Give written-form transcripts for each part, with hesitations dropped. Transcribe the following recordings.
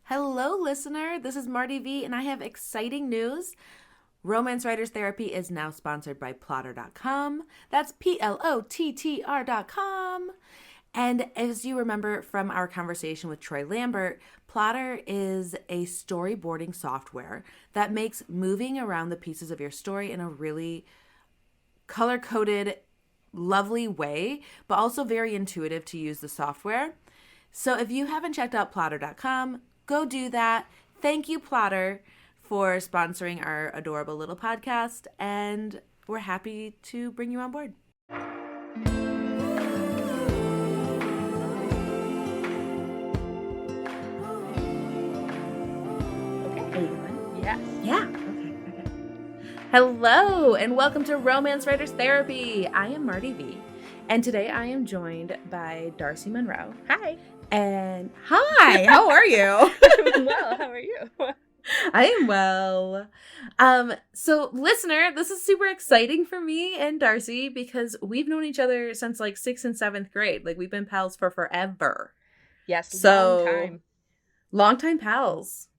Hello, listener. This is Marty V, and I have exciting news. Romance Writers Therapy is now sponsored by Plotter.com. That's Plottr.com. And as you remember from our conversation with Troy Lambert, Plotter is a storyboarding software that makes moving around the pieces of your story in a really color-coded, lovely way, but also very intuitive to use the software. So if you haven't checked out Plotter.com, go do that. Thank you, Plotter, for sponsoring our adorable little podcast, and we're happy to bring you on board. Okay, are you going? Yes. Yeah. Okay. Hello, and welcome to Romance Writers Therapy. I am Marty V, and today I am joined by Darcy Monroe. Hi. And hi, how are you? I'm well. How are you? I am well. So listener, this is super exciting for me and Darcy because we've known each other since like 6th and 7th grade. Like we've been pals for forever. Yes, So, long time. Longtime pals.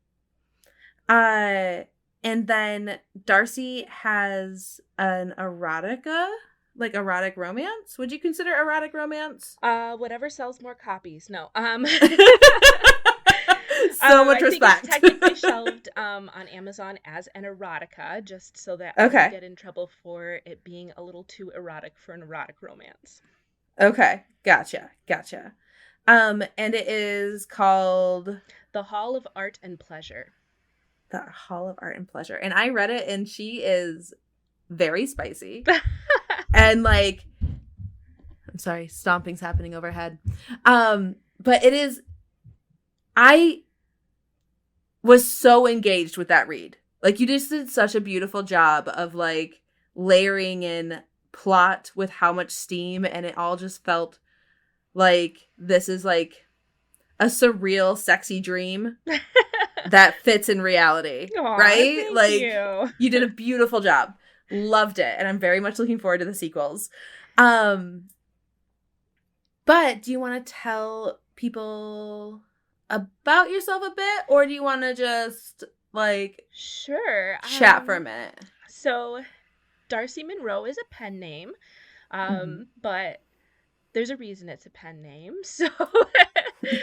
And then Darcy has an erotica, like erotic romance. Would you consider erotic romance? Whatever sells more copies. No. So much respect. I think it's technically shelved on Amazon as an erotica, just so that I don't get in trouble for it being a little too erotic for an erotic romance. Okay, gotcha. And it is called The Hall of Art and Pleasure. The Hall of Art and Pleasure. And I read it, and she is very spicy. And like, I'm sorry, stomping's happening overhead. But it is, I was so engaged with that read. Like, you just did such a beautiful job of like layering in plot with how much steam, and it all just felt like this is like a surreal, sexy dream that fits in reality. Aww, right? Thank Like, you did a beautiful job. Loved it, and I'm very much looking forward to the sequels. But do you want to tell people about yourself a bit, or do you want to just like chat for a minute? So Darcy Monroe is a pen name, but there's a reason it's a pen name. So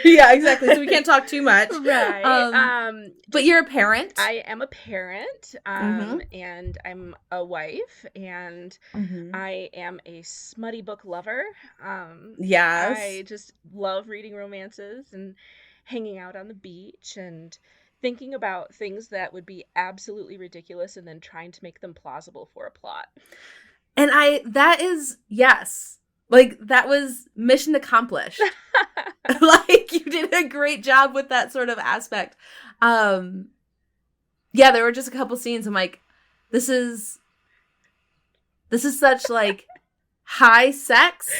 yeah, exactly. So we can't talk too much, right? But you're a parent. I am a parent, and I'm a wife, and I am a smutty book lover. Yes, I just love reading romances and hanging out on the beach and thinking about things that would be absolutely ridiculous and then trying to make them plausible for a plot. And yes. Like, that was mission accomplished. Like, you did a great job with that sort of aspect. Yeah, there were just a couple scenes. I'm like, this is such, like, high sex,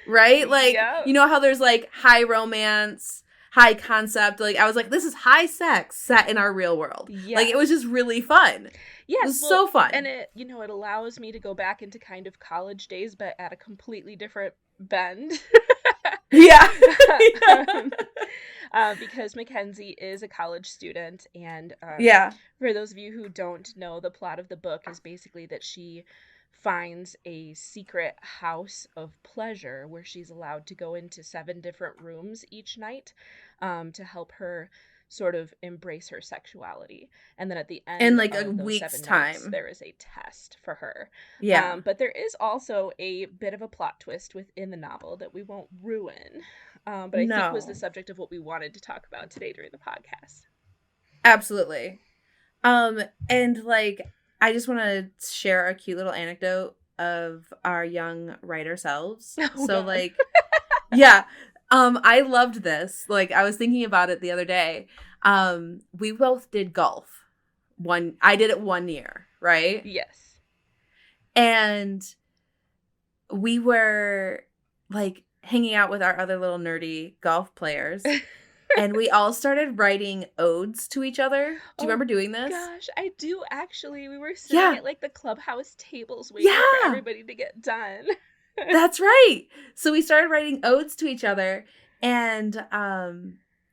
right? Like, You know how there's, like, high romance, high concept. Like, I was like, this is high sex set in our real world. Yes. Like, it was just really fun. Yes, it was so fun. And it allows me to go back into kind of college days, but at a completely different bend. Yeah. Because Mackenzie is a college student, and for those of you who don't know, the plot of the book is basically that she finds a secret house of pleasure where she's allowed to go into 7 different rooms each night to help her sort of embrace her sexuality. And then at the end in like of a those week's 7 time nights, there is a test for her. Yeah. But there is also a bit of a plot twist within the novel that we won't ruin. But I think was the subject of what we wanted to talk about today during the podcast. Absolutely. And like, I just want to share a cute little anecdote of our young writer selves. Like, yeah. I loved this. Like, I was thinking about it the other day. We both did golf. I did it 1 year, right? Yes. And we were like hanging out with our other little nerdy golf players. And we all started writing odes to each other. Do you remember doing this? Gosh, I do actually. We were sitting at like the clubhouse tables waiting for everybody to get done. That's right. So we started writing odes to each other, and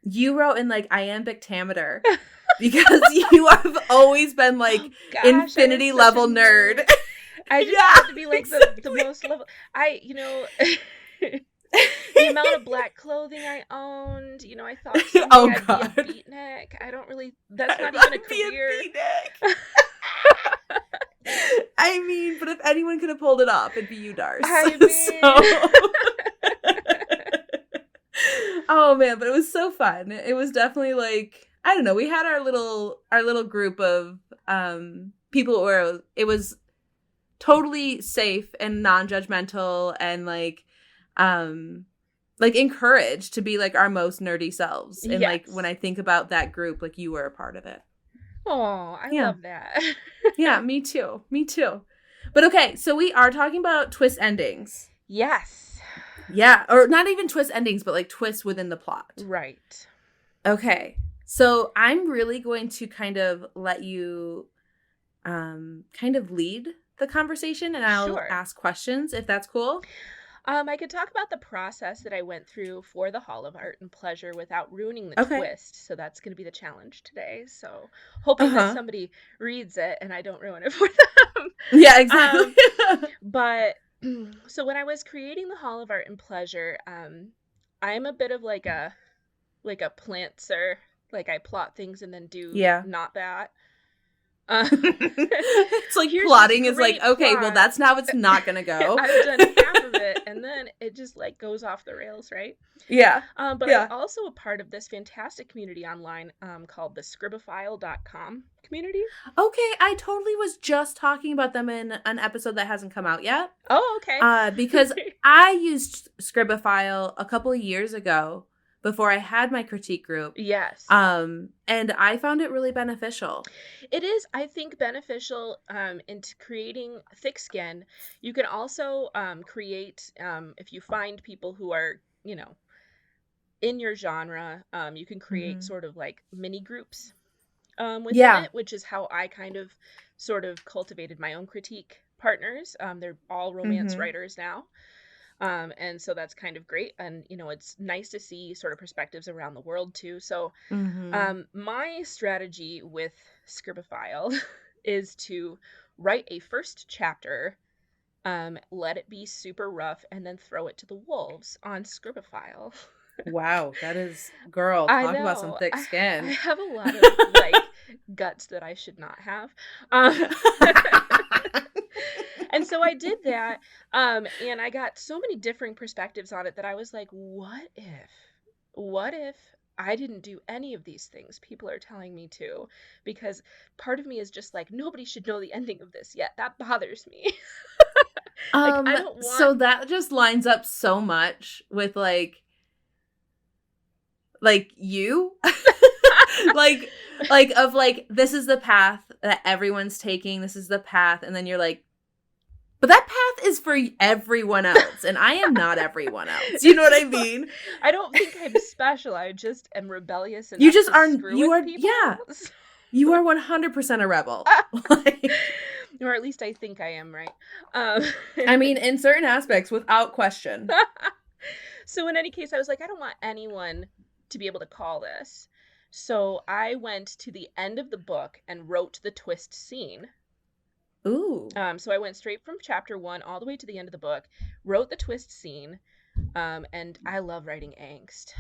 you wrote in like iambic pentameter because you have always been like infinity level nerd. I just had to be like the most level. The amount of black clothing I owned, I thought someday I'd be a beatnik. I don't really, that's not even a career. I mean, but if anyone could have pulled it off, it'd be you, Darcy. Oh man, but it was so fun. It was definitely like, I don't know, we had our little group of people where it was totally safe and non-judgmental and like encouraged to be like our most nerdy selves. And like when I think about that group, like you were a part of it. Oh, I love that. Yeah, me too. But okay, so we are talking about twist endings. Yes. Yeah, or not even twist endings, but like twists within the plot. Right. Okay, so I'm really going to kind of let you kind of lead the conversation, and I'll ask questions if that's cool. I could talk about the process that I went through for the Hall of Art and Pleasure without ruining the twist. So that's going to be the challenge today. So hoping that somebody reads it and I don't ruin it for them. Yeah, exactly. But so when I was creating the Hall of Art and Pleasure, I'm a bit of like a plantser. Like I plot things and then do not that. It's like plotting is like, okay, well that's how it's not gonna go. I've done half of it and then it just like goes off the rails, right? Yeah. But I'm also a part of this fantastic community online called the scribophile.com community. Okay, I totally was just talking about them in an episode that hasn't come out yet. Oh, okay. Because I used Scribophile a couple of years ago before I had my critique group. Yes. And I found it really beneficial. It is, I think, beneficial into creating thick skin. You can also create, if you find people who are, in your genre, you can create sort of like mini groups within it, which is how I kind of sort of cultivated my own critique partners. They're all romance writers now. And so that's kind of great. And, it's nice to see sort of perspectives around the world too. So, my strategy with Scribophile is to write a first chapter, let it be super rough, and then throw it to the wolves on Scribophile. Wow, that is, girl, talk about some thick skin. I have a lot of like guts that I should not have. And so I did that, and I got so many differing perspectives on it that I was like, what if I didn't do any of these things people are telling me to? Because part of me is just like, nobody should know the ending of this yet. That bothers me. I don't want... So that just lines up so much with like you. like of like, this is the path that everyone's taking. This is the path. And then you're like, but that path is for everyone else, and I am not everyone else. You know what I mean? I don't think I'm special. I just am rebellious. You just aren't. You are. Yeah. You are 100% a rebel. Or at least I think I am, right? I mean, in certain aspects, without question. So in any case, I was like, I don't want anyone to be able to call this. So I went to the end of the book and wrote the twist scene. Ooh. So I went straight from chapter 1 all the way to the end of the book, wrote the twist scene, and I love writing angst.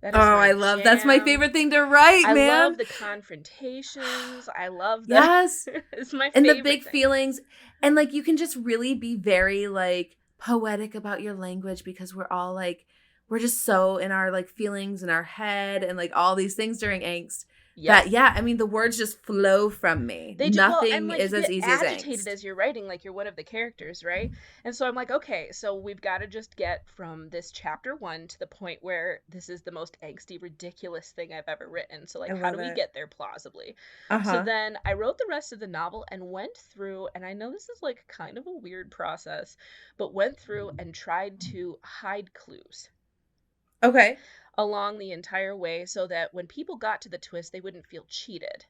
That's my favorite thing to write, man. I love the confrontations. I love that. Yes. It's my favorite and the big feelings. And like, you can just really be very like poetic about your language because we're all like, we're just so in our like feelings in our head and like all these things during angst. Yes. That, I mean, the words just flow from me. Nothing is as easy as angst. Agitated as you're writing, like you're one of the characters, right? And so I'm like, okay, so we've got to just get from this chapter 1 to the point where this is the most angsty, ridiculous thing I've ever written. So like, how do we get there plausibly? So then I wrote the rest of the novel and went through, and I know this is like kind of a weird process, but went through and tried to hide clues. Okay. Along the entire way so that when people got to the twist, they wouldn't feel cheated.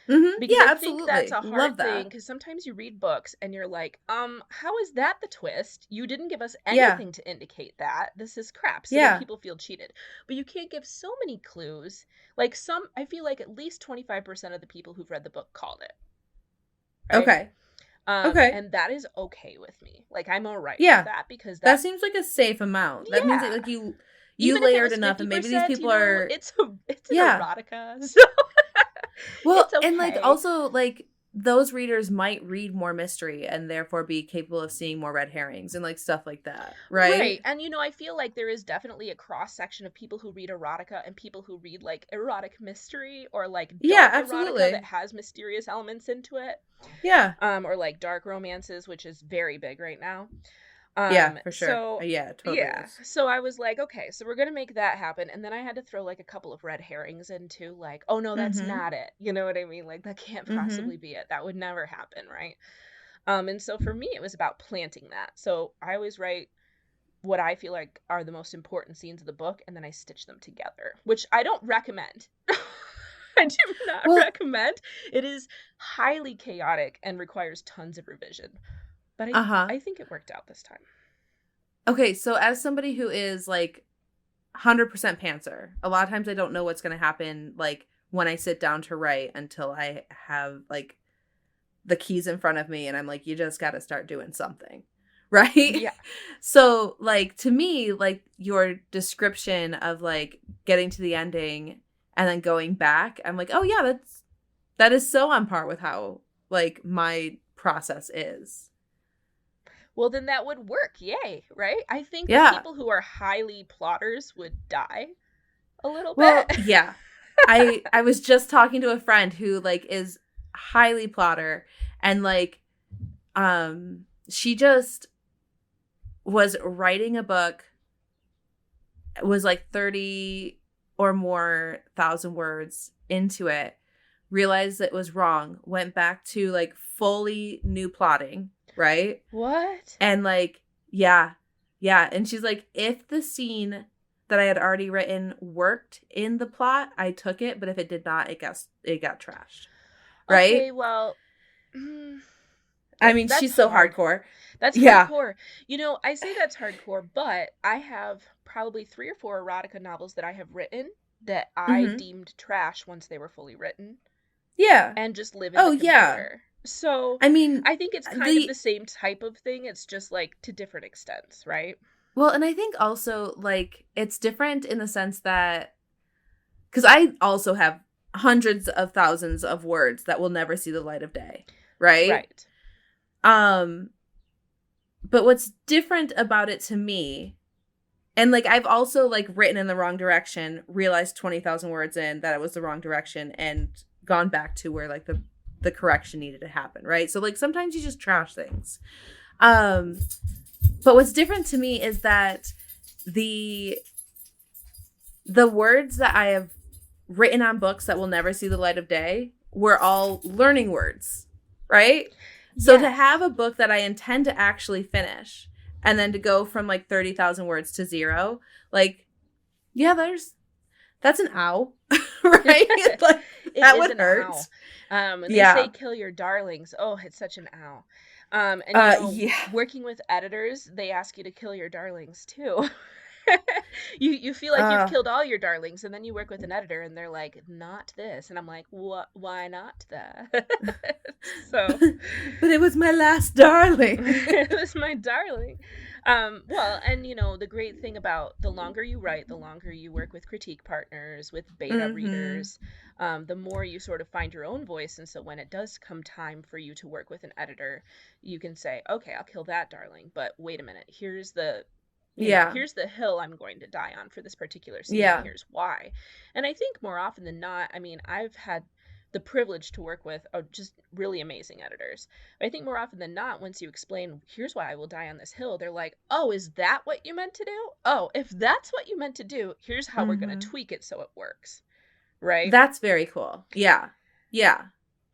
Mm-hmm. Because Yeah, I think that's absolutely. a Love hard thing, that. because sometimes you read books and you're like, how is that the twist? You didn't give us Yeah. anything to indicate that. This is crap. So then Yeah. people feel cheated. But you can't give so many clues. Like I feel like at least 25% of the people who've read the book called it. Right? Okay. Okay. And that is okay with me. Like, I'm all right with Yeah. that, because That seems like a safe amount. That means that, yeah. like, you Even if it layered was enough, and maybe these 50%, people are, it's an yeah. erotica, so Well, it's and like okay. also like those readers might read more mystery and therefore be capable of seeing more red herrings and like stuff like that, right? Right. And I feel like there is definitely a cross section of people who read erotica and people who read like erotic mystery, or like Yeah, dark erotica that absolutely. has mysterious elements into it. Yeah. Or like dark romances, which is very big right now. Yeah, for sure. So Yeah, it totally yeah. is. So I was like, okay, so we're gonna make that happen. And then I had to throw like a couple of red herrings into, like, oh no, that's Mm-hmm. not it. You know what I mean? Like, that can't Mm-hmm. possibly be it. That would never happen, right? And so for me it was about planting that. So I always write what I feel like are the most important scenes of the book, and then I stitch them together, which I don't recommend. I do not Well, recommend. It is highly chaotic and requires tons of revision. But uh-huh. I think it worked out this time. Okay, so as somebody who is like 100% pantser, a lot of times I don't know what's going to happen like when I sit down to write until I have like the keys in front of me and I'm like, you just got to start doing something. Right? Yeah. So like to me, like your description of like getting to the ending and then going back, I'm like, oh yeah, that is so on par with how like my process is. Well, then that would work. Yay, right? I think that Yeah. people who are highly plotters would die a little Well, bit. yeah. I was just talking to a friend who like is highly plotter, and like she just was writing a book, was like 30 or more thousand words into it, realized it was wrong, went back to like fully new plotting, right? What? And like, yeah. And she's like, if the scene that I had already written worked in the plot, I took it, but if it did not, it got trashed. Right? Okay, well, I mean, that's she's so hard. hardcore. That's Yeah. hardcore. I say that's hardcore, but I have probably 3 or 4 erotica novels that I have written that I Mm-hmm. deemed trash once they were fully written, Yeah. and just live in Oh, the yeah. computer. So I mean, I think it's kind of the same type of thing. It's just like to different extents, right? well, and I think also like it's different in the sense that because I also have hundreds of thousands of words that will never see the light of day, right? Right. Um, but what's different about it to me, and like I've also like written in the wrong direction, realized 20,000 words in that it was the wrong direction, and gone back to where like the correction needed to happen, right? So like sometimes you just trash things. But what's different to me is that the words that I have written on books that will never see the light of day were all learning words, right? So Yes. to have a book that I intend to actually finish and then to go from like 30,000 words to 0, like, yeah, that's an ow, right? Like, that would hurt. They say kill your darlings. Oh, it's such an ow. And working with editors, they ask you to kill your darlings too. You feel like you've killed all your darlings, and then you work with an editor and they're like, not this, and I'm like, what? Why not that? So but it was my last darling. It was my darling. Well, and the great thing about the longer you write, the longer you work with critique partners, with beta readers, the more you sort of find your own voice. And so when it does come time for you to work with an editor, you can say, okay, I'll kill that darling, but wait a minute, here's the here's the hill I'm going to die on for this particular scene. And here's why. And I think more often than not, I mean, I've had the privilege to work with just really amazing editors. But I think more often than not, once you explain, here's why I will die on this hill, they're like, oh, is that what you meant to do? Oh, if that's what you meant to do, here's how we're going to tweak it so it works. Right? That's very cool. Yeah.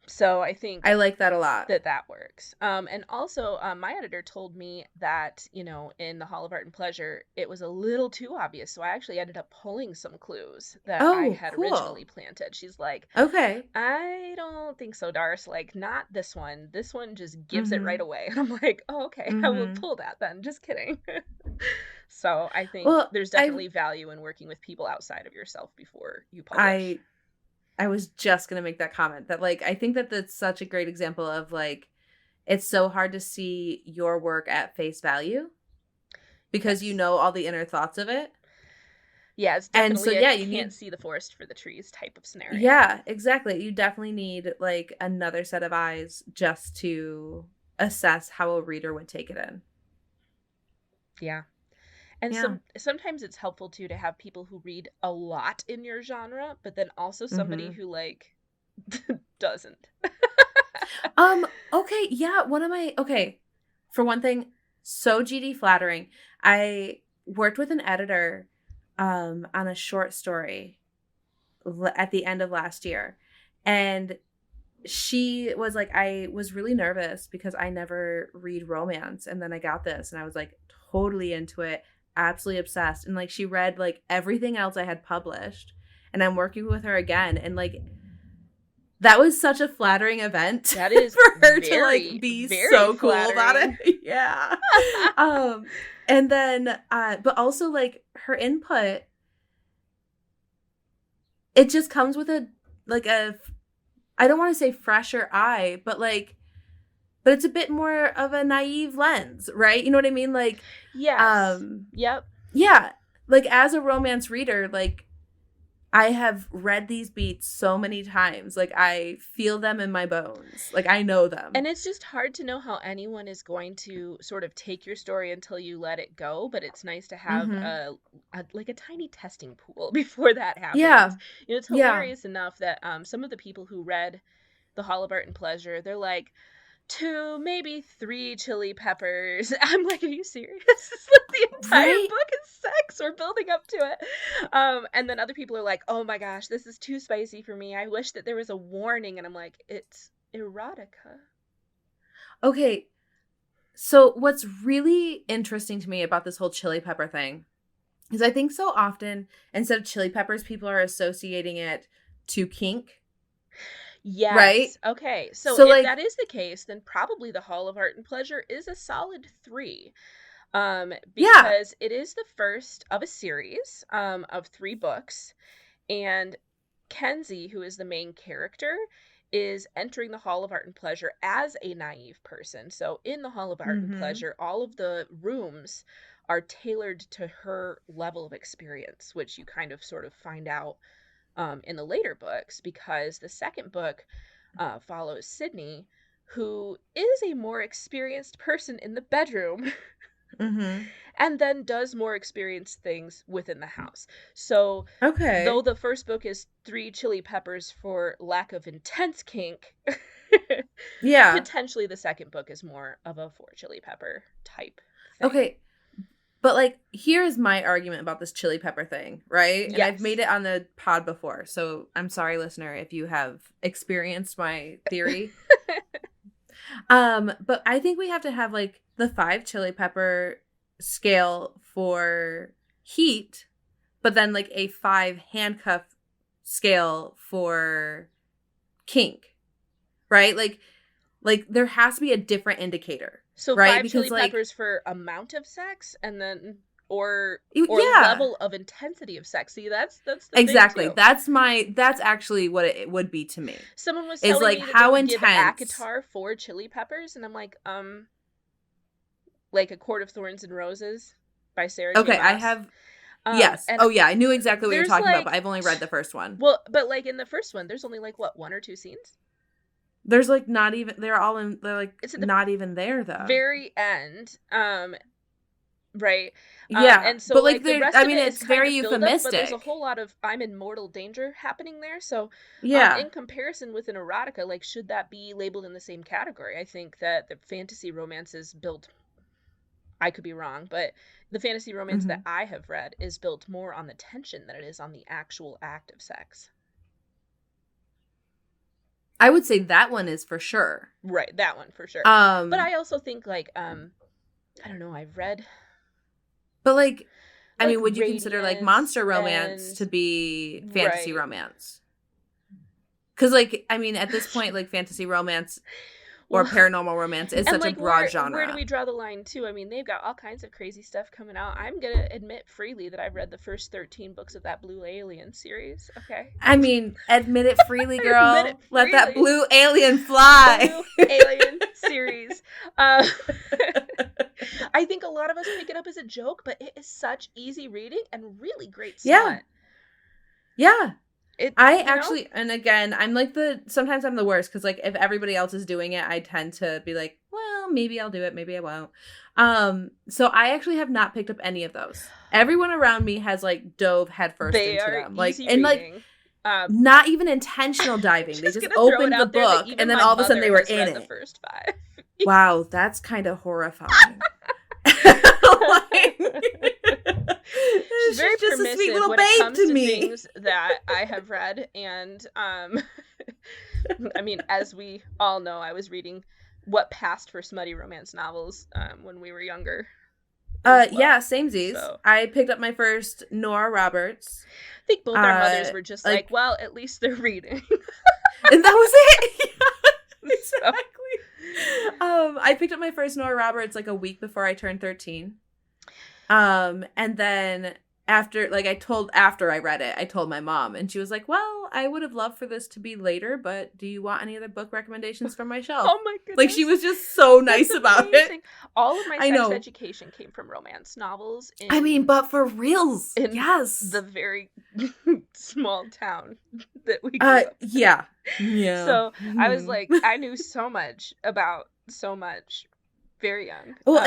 So I think I like that a lot. That works. And also, my editor told me that, in the Hall of Art and Pleasure, it was a little too obvious. So I actually ended up pulling some clues that I had originally planted. She's like, okay, I don't think so, Darce. Like, not this one. This one just gives it right away. And I'm like, oh, okay, I will pull that then. Just kidding. So I think there's definitely value in working with people outside of yourself before you publish. I was just going to make that comment that, like, I think that that's such a great example of, like, it's so hard to see your work at face value because you know all the inner thoughts of it. Yeah, it's definitely you can't see the forest for the trees type of scenario. Yeah, exactly. You definitely need, like, another set of eyes just to assess how a reader would take it in. Yeah. And sometimes it's helpful too to have people who read a lot in your genre, but then also somebody who like doesn't. Okay, yeah, for one thing, so GD flattering. I worked with an editor on a short story at the end of last year, and she was like, I was really nervous because I never read romance, and then I got this and I was like totally into it, absolutely obsessed, and like she read like everything else I had published, and I'm working with her again, and like that was such a flattering event. That is for her to like be so cool about it. Yeah. And then but also like her input, it just comes with a I don't want to say fresher eye, but it's a bit more of a naive lens, right? You know what I mean? Like, yes. Yep. Yeah. Like, as a romance reader, like, I have read these beats so many times. Like, I feel them in my bones. Like, I know them. And it's just hard to know how anyone is going to sort of take your story until you let it go. But it's nice to have a tiny testing pool before that happens. Yeah. It's hilarious enough that some of the people who read The Hall of Art and Pleasure, they're like, 2, maybe 3 chili peppers. I'm like, are you serious? It's like the entire book is sex. We're building up to it. And then other people are like, oh my gosh, this is too spicy for me. I wish that there was a warning. And I'm like, it's erotica. Okay. So what's really interesting to me about this whole chili pepper thing is I think so often instead of chili peppers, people are associating it to kink. Yes. Right? Okay. So if like, that is the case, then probably The Hall of Art and Pleasure is a solid 3. Because it is the first of a series of 3 books. And Kenzie, who is the main character, is entering the Hall of Art and Pleasure as a naive person. So in the Hall of Art and Pleasure, all of the rooms are tailored to her level of experience, which you kind of sort of find out in the later books, because the second book follows Sydney, who is a more experienced person in the bedroom and then does more experienced things within the house. So though the first book is 3 chili peppers for lack of intense kink, potentially the second book is more of a 4 chili pepper type thing. Okay. But, like, here's my argument about this chili pepper thing, right? And I've made it on the pod before, so I'm sorry, listener, if you have experienced my theory. But I think we have to have, like, the 5 chili pepper scale for heat, but then, like, a 5 handcuff scale for kink, right? Like there has to be a different indicator. So right? 5 chili peppers for amount of sex, and then or level of intensity of sex. See, that's the exactly. thing too. That's actually what it would be to me. Someone was telling me that how they would give ACOTAR 4 chili peppers, and I'm like A Court of Thorns and Roses by Sarah J. Maas. I have. Yes. Oh yeah, I knew exactly what you're talking about, but I've only read the first one. Well, but like in the first one, there's only like what, 1 or 2 scenes. There's like not even, they're like it's not even there though. Very end. Right. Yeah. And so but like the rest of it it's very euphemistic. But there's a whole lot of I'm in mortal danger happening there. So in comparison with an erotica, like, should that be labeled in the same category? I think that the fantasy romance is built, I could be wrong, but the fantasy romance that I have read is built more on the tension than it is on the actual act of sex. I would say that one is for sure. Right, that one for sure. But I also think, like, I don't know, I've read... But, like, I mean, would you consider, like, monster romance to be fantasy romance? Because, like, I mean, at this point, like, fantasy romance or paranormal romance is such a broad genre. Where do we draw the line, too? I mean, they've got all kinds of crazy stuff coming out. I'm going to admit freely that I've read the first 13 books of that Blue Alien series, okay? I mean, admit it freely, girl. Admit it freely. Let that blue alien fly. Blue Alien series. I think a lot of us pick it up as a joke, but it is such easy reading and really great smut. Yeah. I actually, and again, I'm like sometimes I'm the worst, because like if everybody else is doing it, I tend to be like, well, maybe I'll do it, maybe I won't. So I actually have not picked up any of those. Everyone around me has like dove headfirst into them, like and like not even intentional diving. They just opened the book and then all of a sudden they were in it. The first 5. Wow, that's kind of horrifying. She's very just permissive a sweet little when babe it comes to me. Things that I have read, and I mean, as we all know, I was reading what passed for smutty romance novels when we were younger. Yeah, samesies. So. I picked up my first Nora Roberts. I think both our mothers were just like, well, at least they're reading. And that was it. Yeah, exactly. I picked up my first Nora Roberts like a week before I turned 13. And then after I read it, I told my mom, and she was like, well, I would have loved for this to be later, but do you want any other book recommendations from my shelf? Oh my goodness. Like, she was just so nice about it. All of my sex education came from romance novels. But for reals. Yes. The very small town that we grew up in. Yeah. So I was like, I knew so much about so much very young. Well,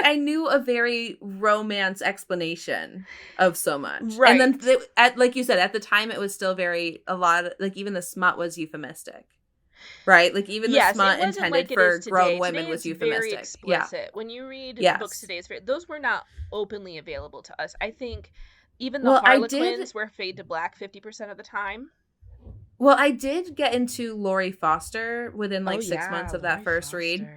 I knew a very romance explanation of so much. Right. And then, like you said, at the time, it was still a lot of, like, even the smut was euphemistic. Right? Like, even the smut intended for grown women was euphemistic. Very explicit. Yeah. When you read books today, those were not openly available to us. I think even the Harlequins were fade to black 50% of the time. Well, I did get into Laurie Foster within, 6 months of that first read.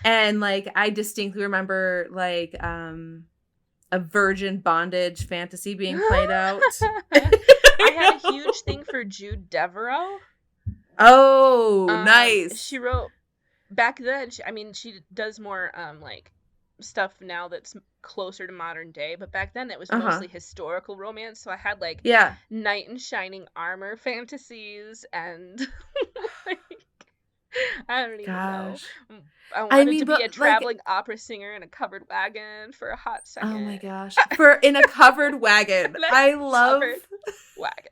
And, like, I distinctly remember, like, a virgin bondage fantasy being played out. I had a huge thing for Jude Devereaux. Oh, nice. She wrote, back then, she does more, stuff now that's closer to modern day, but back then it was mostly historical romance, so I had, knight in shining armor fantasies, and, I don't even know. I wanted to be a traveling opera singer in a covered wagon for a hot second. Oh my gosh. In a covered wagon. I love wagon.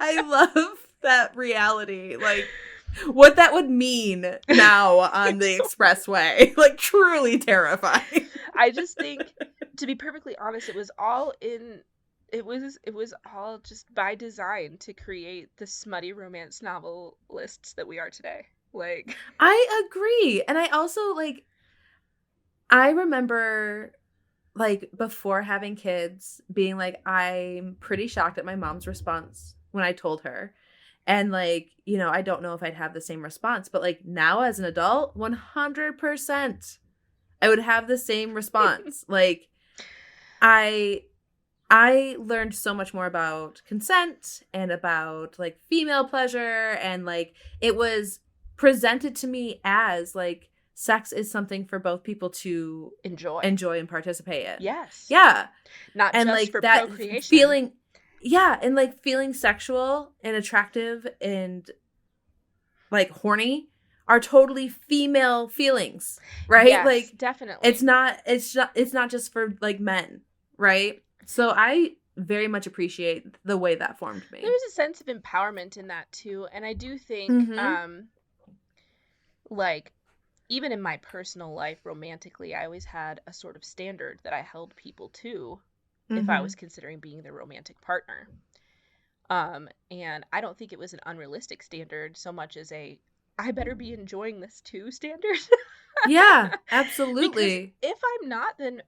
I love that reality. Like, what that would mean now on the expressway. Like, truly terrifying. I just think, to be perfectly honest, it was all just by design to create the smutty romance novel lists that we are today. Like, I agree. And I also, I remember, before having kids, being like, I'm pretty shocked at my mom's response when I told her. And, I don't know if I'd have the same response. But, now as an adult, 100%, I would have the same response. I learned so much more about consent and about, female pleasure. And, it was presented to me as sex is something for both people to enjoy and participate in. Yes. Yeah. Not and just for that procreation. Feeling sexual and attractive and horny are totally female feelings, right? Yes, definitely. It's not just for men, right? So I very much appreciate the way that formed me. There's a sense of empowerment in that too, and I do think even in my personal life, romantically, I always had a sort of standard that I held people to if I was considering being their romantic partner. And I don't think it was an unrealistic standard so much as I better be enjoying this too standard. Yeah, absolutely. Because if I'm not, then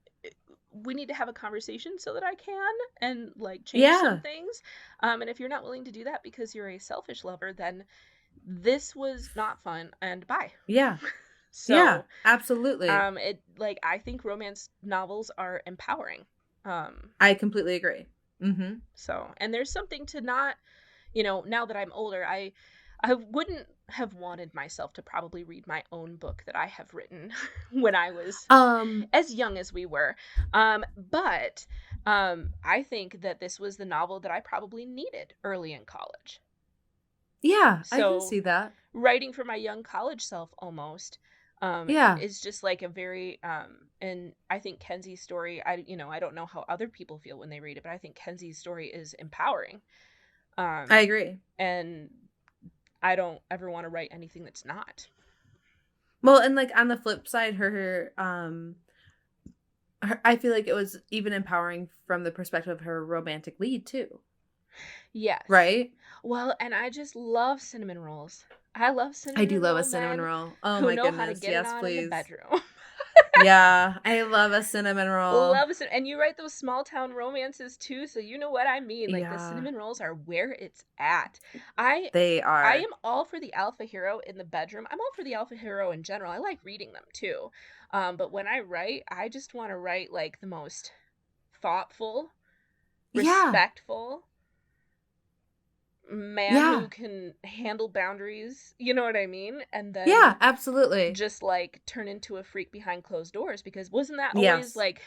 we need to have a conversation so that I can and change some things. And if you're not willing to do that because you're a selfish lover, then this was not fun, and bye. Yeah. So, yeah, absolutely. I think romance novels are empowering. I completely agree. Mm-hmm. So, and there's something to not, now that I'm older, I wouldn't have wanted myself to probably read my own book that I have written when I was as young as we were. But I think that this was the novel that I probably needed early in college. Yeah, so, I can see that. Writing for my young college self almost is just like a very and I think Kenzie's story, I don't know how other people feel when they read it, but I think Kenzie's story is empowering. I agree. And I don't ever want to write anything that's not. Well, and like on the flip side, her I feel like it was even empowering from the perspective of her romantic lead too. Yes. Right? Well, and I just love cinnamon rolls. I love cinnamon. I do love a cinnamon roll. Oh my goodness. Who know how to get it on in the bedroom. Yeah, I love a cinnamon roll. And you write those small town romances too, so you know what I mean. Like, the cinnamon rolls are where it's at. They are. I am all for the alpha hero in the bedroom. I'm all for the alpha hero in general. I like reading them too. But when I write, I just want to write like the most thoughtful, respectful man who can handle boundaries, you know what I mean? And then absolutely, just like turn into a freak behind closed doors, because wasn't that always like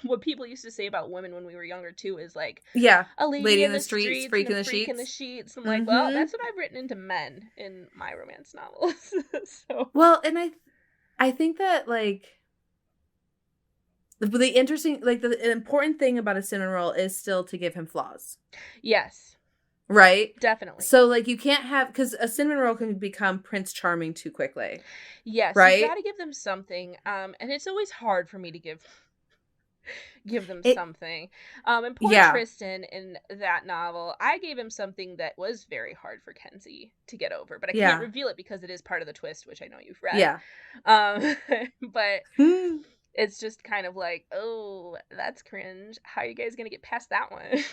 what people used to say about women when we were younger too, is like a lady in the streets freak in the sheets. I'm like, well, that's what I've written into men in my romance novels. So well, and I think that like the interesting, like the important thing about a cinnamon roll is still to give him flaws. Yes. Right? Definitely. So, like, you can't have, because a cinnamon roll can become Prince Charming too quickly. Yes. Right? You gotta give them something. And it's always hard for me to give them something. And poor Tristan in that novel, I gave him something that was very hard for Kenzie to get over, but I can't reveal it because it is part of the twist, which I know you've read. Yeah. But it's just kind of like, oh, that's cringe. How are you guys gonna get past that one?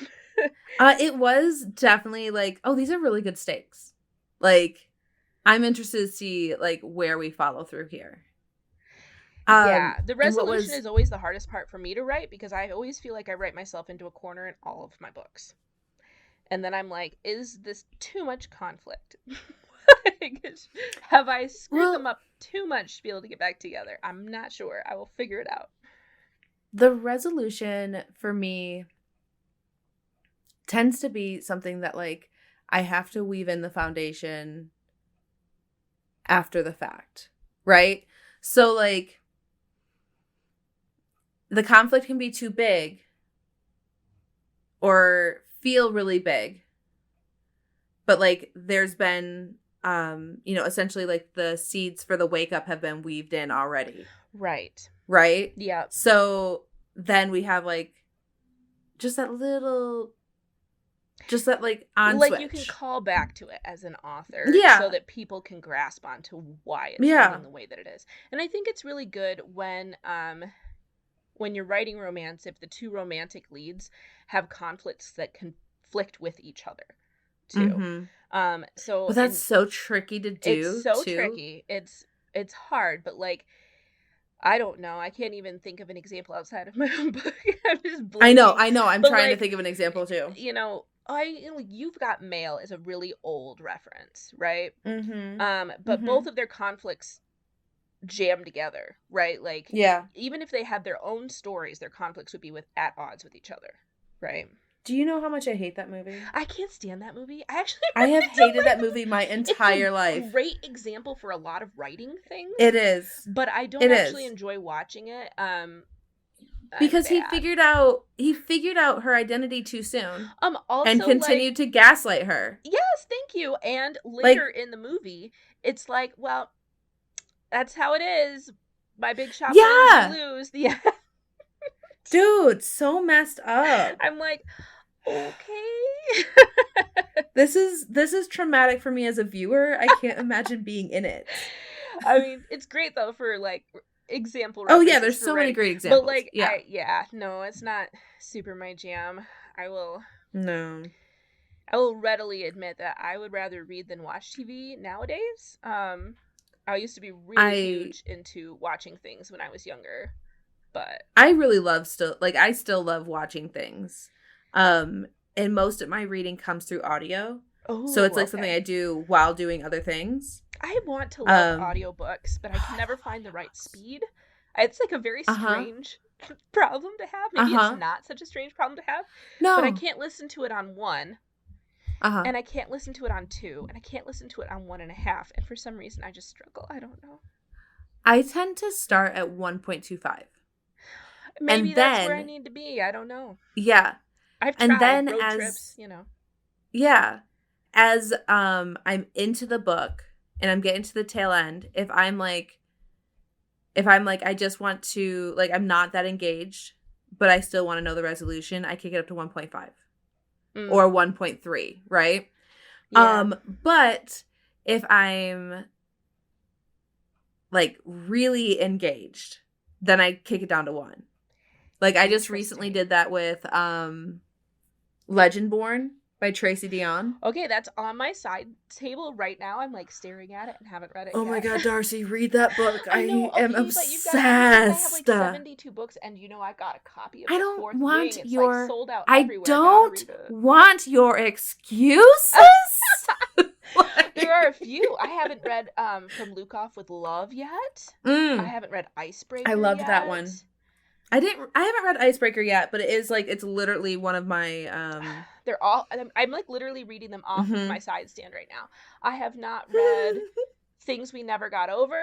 It was definitely like, oh, these are really good stakes. Like, I'm interested to see like where we follow through here. The resolution is always the hardest part for me to write, because I always feel like I write myself into a corner in all of my books. And then I'm like, is this too much conflict? Have I screwed them up too much to be able to get back together? I'm not sure. I will figure it out. The resolution for me tends to be something that like I have to weave in the foundation after the fact, right? So like the conflict can be too big or feel really big, but like there's been essentially like the seeds for the wake up have been weaved in already. Right. Yeah. So then we have like just that little, just that like on like switch. You can call back to it as an author, so that people can grasp onto why it's feeling the way that it is. And I think it's really good when you're writing romance, if the two romantic leads have conflicts that conflict with each other too. But that's so tricky to do. It's tricky. It's hard, but like, I don't know. I can't even think of an example outside of my own book. I'm just blanking. I know. I'm trying to think of an example too. You've Got Mail is a really old reference, right? But both of their conflicts jam together, right? Like, even if they had their own stories, their conflicts would be at odds with each other, right? Do you know how much I hate that movie? I can't stand that movie. I have hated that movie my entire life. It's a great example for a lot of writing things. It is. But I don't actually enjoy watching it. Because he figured out her identity too soon. Also, and continued to gaslight her. Yes, thank you. And later in the movie, it's like, well, that's how it is. My big shot wins, you lose. Yeah. Dude, so messed up. I'm like, okay. This is traumatic for me as a viewer. I can't imagine being in it. I mean, it's great though for like example. Oh yeah, there's so many great examples. But like, no, it's not super my jam. I will. No. I will readily admit that I would rather read than watch TV nowadays. I used to be really huge into watching things when I was younger, but I really love I still love watching things. And most of my reading comes through audio. Oh, so it's like something I do while doing other things. I want to love audiobooks, but I can never find the right speed. It's like a very strange problem to have. Maybe it's not such a strange problem to have. No. But I can't listen to it on 1. And I can't listen to it on 2. And I can't listen to it on 1.5. And for some reason, I just struggle. I don't know. I tend to start at 1.25. Maybe that's where I need to be. I don't know. Yeah. I've tried road trips, you know. Yeah. As I'm into the book and I'm getting to the tail end, if I'm like, I just want to, like, I'm not that engaged, but I still want to know the resolution, I kick it up to 1.5 or 1.3, right? Yeah. But if I'm, like, really engaged, then I kick it down to 1. Like, I just recently did that with Legendborn by Tracy Deonn. Okay, that's on my side table right now. I'm like staring at it and haven't read it yet. My god, Darcy, read that book. I am obsessed. I have like 72 books, and you know I got a copy of the fourth wing. It's like sold out everywhere. I don't want your excuses. There are a few. I haven't read From Luke-Off with Love yet. I haven't read Icebreaker. I loved that one. I haven't read Icebreaker yet, but it is like, it's literally one of my they're all, I'm like literally reading them off of my side stand right now. I have not read Things We Never Got Over.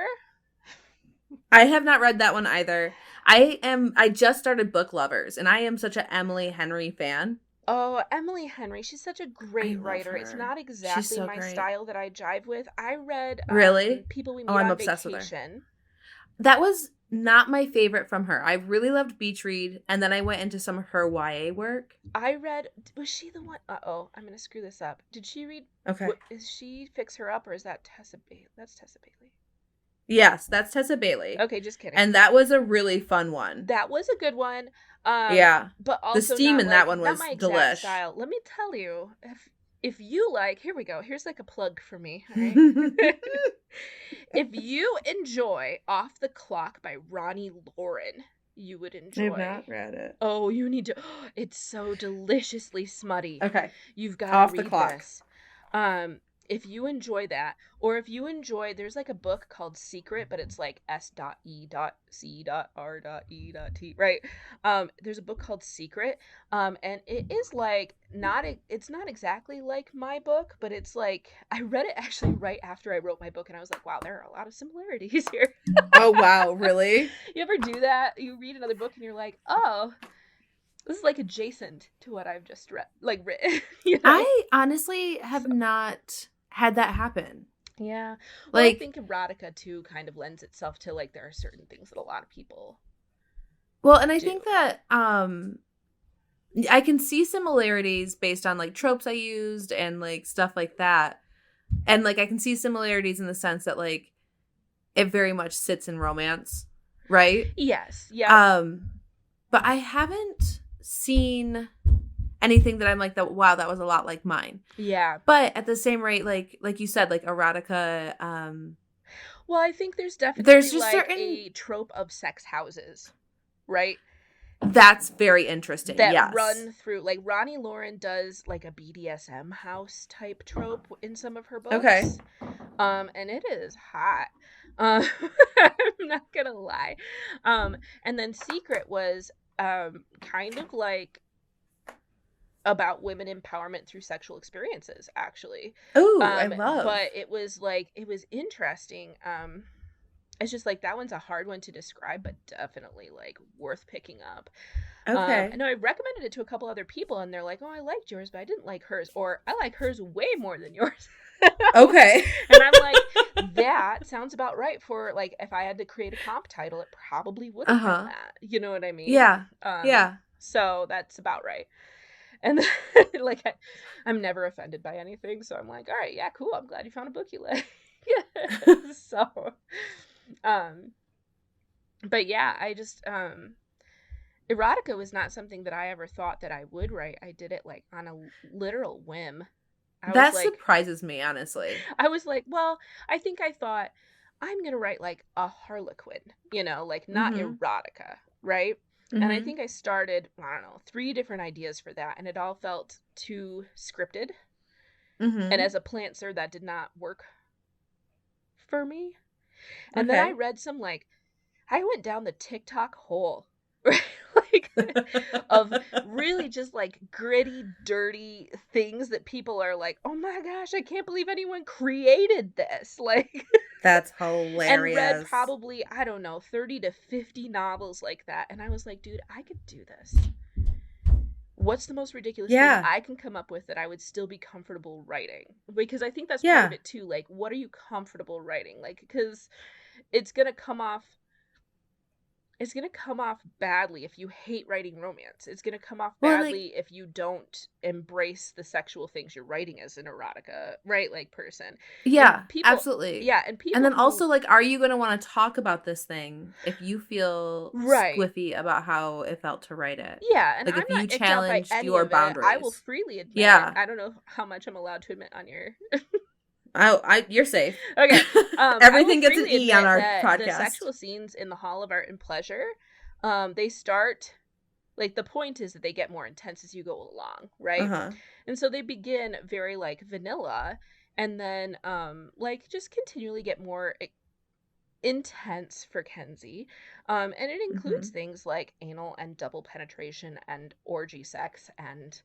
I have not read that one either. I just started Book Lovers, and I am such an Emily Henry fan. Oh, Emily Henry, she's such a great writer. Her. It's not exactly my style that I jive with. I read People We Meet on obsessed Vacation. With her. That was not my favorite from her. I really loved Beach Read, and then I went into some of her YA work. I read, was she the one? Uh-oh, I'm going to screw this up. Did she read? Okay. Is she Fix Her Up, or is that Tessa Bailey? That's Tessa Bailey. Yes, that's Tessa Bailey. Okay, just kidding. And that was a really fun one. That was a good one. Yeah. But also the steam in that one was delish. Style. Let me tell you, if you like, here we go. Here's like a plug for me. All right? If you enjoy Off the Clock by Ronnie Lauren, you would enjoy. I've not read it. Oh, you need to. It's so deliciously smutty. Okay. You've got to read this. If you enjoy that, or if you enjoy, there's like a book called Secret, but it's like S.E.C.R.E.T, right? There's a book called Secret, and it is like it's not exactly like my book, but it's like, I read it actually right after I wrote my book, and I was like, wow, there are a lot of similarities here. Oh, wow, really? You ever do that? You read another book and you're like, oh, this is like adjacent to what I've just read, like written. You know? I honestly have not had that happen. Yeah. Well, like, I think erotica too kind of lends itself to, like, there are certain things that a lot of people and I think that I can see similarities based on, like, tropes I used and, like, stuff like that. And, like, I can see similarities in the sense that, like, it very much sits in romance, right? Yes. Yeah. But I haven't seen anything that I'm like, that wow, that was a lot like mine. Yeah. But at the same rate, like you said, like erotica. Well, I think there's definitely just like a trope of sex houses, right? That's very interesting. That run through, like, Ronnie Lauren does like a BDSM house type trope in some of her books. Okay. And it is hot. I'm not gonna lie. And then Secret was kind of like about women empowerment through sexual experiences, actually. Oh, I love. But it was interesting. It's just like, that one's a hard one to describe, but definitely like worth picking up. Okay. I know I recommended it to a couple other people, and they're like, "Oh, I liked yours, but I didn't like hers," or "I like hers way more than yours." Okay. And I'm like, that sounds about right for, like, if I had to create a comp title, it probably would have been that. You know what I mean? Yeah. Yeah. So that's about right. And then, like, I'm never offended by anything, so I'm like, all right, yeah, cool. I'm glad you found a book you like. So, but yeah, I just, Erotica was not something that I ever thought that I would write. I did it like on a literal whim. That surprises me, honestly. I was like, well, I think I thought I'm going to write like a Harlequin, like not erotica, right? And I think I started, I don't know, 3 different ideas for that, and it all felt too scripted. And as a plantser, that did not work for me. And then I read some, like, I went down the TikTok hole, right? Like, of really just, like, gritty, dirty things that people are like, oh my gosh, I can't believe anyone created this. Like, that's hilarious. And read probably, I don't know, 30 to 50 novels like that. And I was like, dude, I could do this. What's the most ridiculous thing I can come up with that I would still be comfortable writing? Because I think that's part of it too. Like, what are you comfortable writing? Like, because it's going to come off badly if you hate writing romance. It's going to come off badly if you don't embrace the sexual things you're writing as an erotica, right? Like, person. Yeah, absolutely. Yeah, and people. And then also, like, are you going to want to talk about this thing if you feel squiffy about how it felt to write it? Yeah, and like, I'm if you not challenged your boundaries. I will freely admit it. I don't know how much I'm allowed to admit on your... You're safe. Okay. Everything gets an E on our podcast. The sexual scenes in the Hall of Art and Pleasure, they start, like, the point is that they get more intense as you go along, right? And so they begin very, like, vanilla, and then, like, just continually get more intense for Kenzie. And it includes things like anal and double penetration and orgy sex and...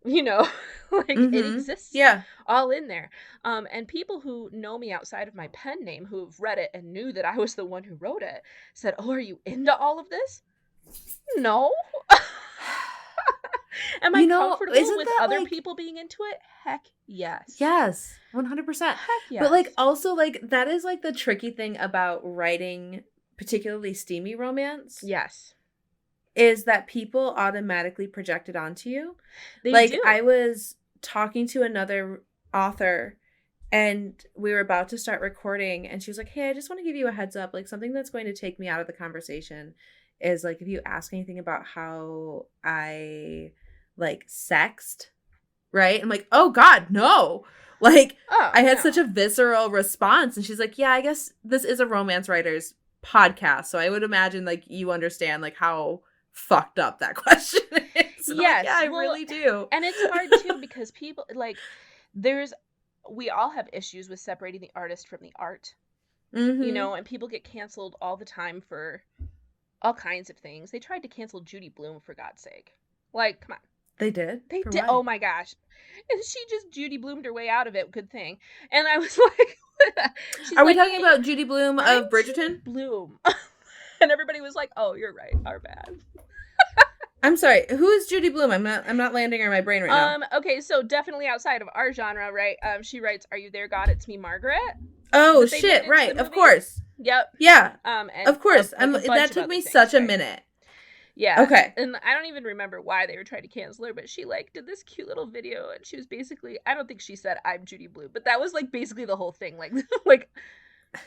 like it exists all in there. And people who know me outside of my pen name, who've read it and knew that I was the one who wrote it, said, oh, are you into all of this? No. Am I comfortable with other people being into it? Heck yes. Yes, 100%. Heck yes. But, like, also, like, that is, like, the tricky thing about writing particularly steamy romance. Yes. Is that people automatically project it onto you. They do. I was talking to another author and we were about to start recording and she was like, hey, I just want to give you a heads up. Like, something that's going to take me out of the conversation is, like, if you ask anything about how I, like, sexed, right? I'm like, oh God, no. Like, I had such a visceral response. And she's like, yeah, I guess this is a romance writer's podcast. So I would imagine, like, you understand, like, how fucked up that question is. Yes, I really do. And it's hard too because people, like, we all have issues with separating the artist from the art, and people get canceled all the time for all kinds of things. They tried to cancel Judy Blume, for God's sake. Like, come on. They did? They did. Oh my gosh. And she just Judy Blumed her way out of it. Good thing. And I was like, are we talking about Judy Blume of Bridgerton? Judy Blume. And everybody was like, oh, you're right. Our bad. I'm sorry. Who is Judy Blume? I'm not landing on my brain right now. Okay, so definitely outside of our genre, right? She writes, "Are you there, God? It's me, Margaret." Oh shit! Right, of course. Yep. Yeah. Of course. That took me such a minute. Yeah. Okay. And I don't even remember why they were trying to cancel her, but she, like, did this cute little video, and she was basically, I don't think she said I'm Judy Blume, but that was, like, basically the whole thing. Like, like,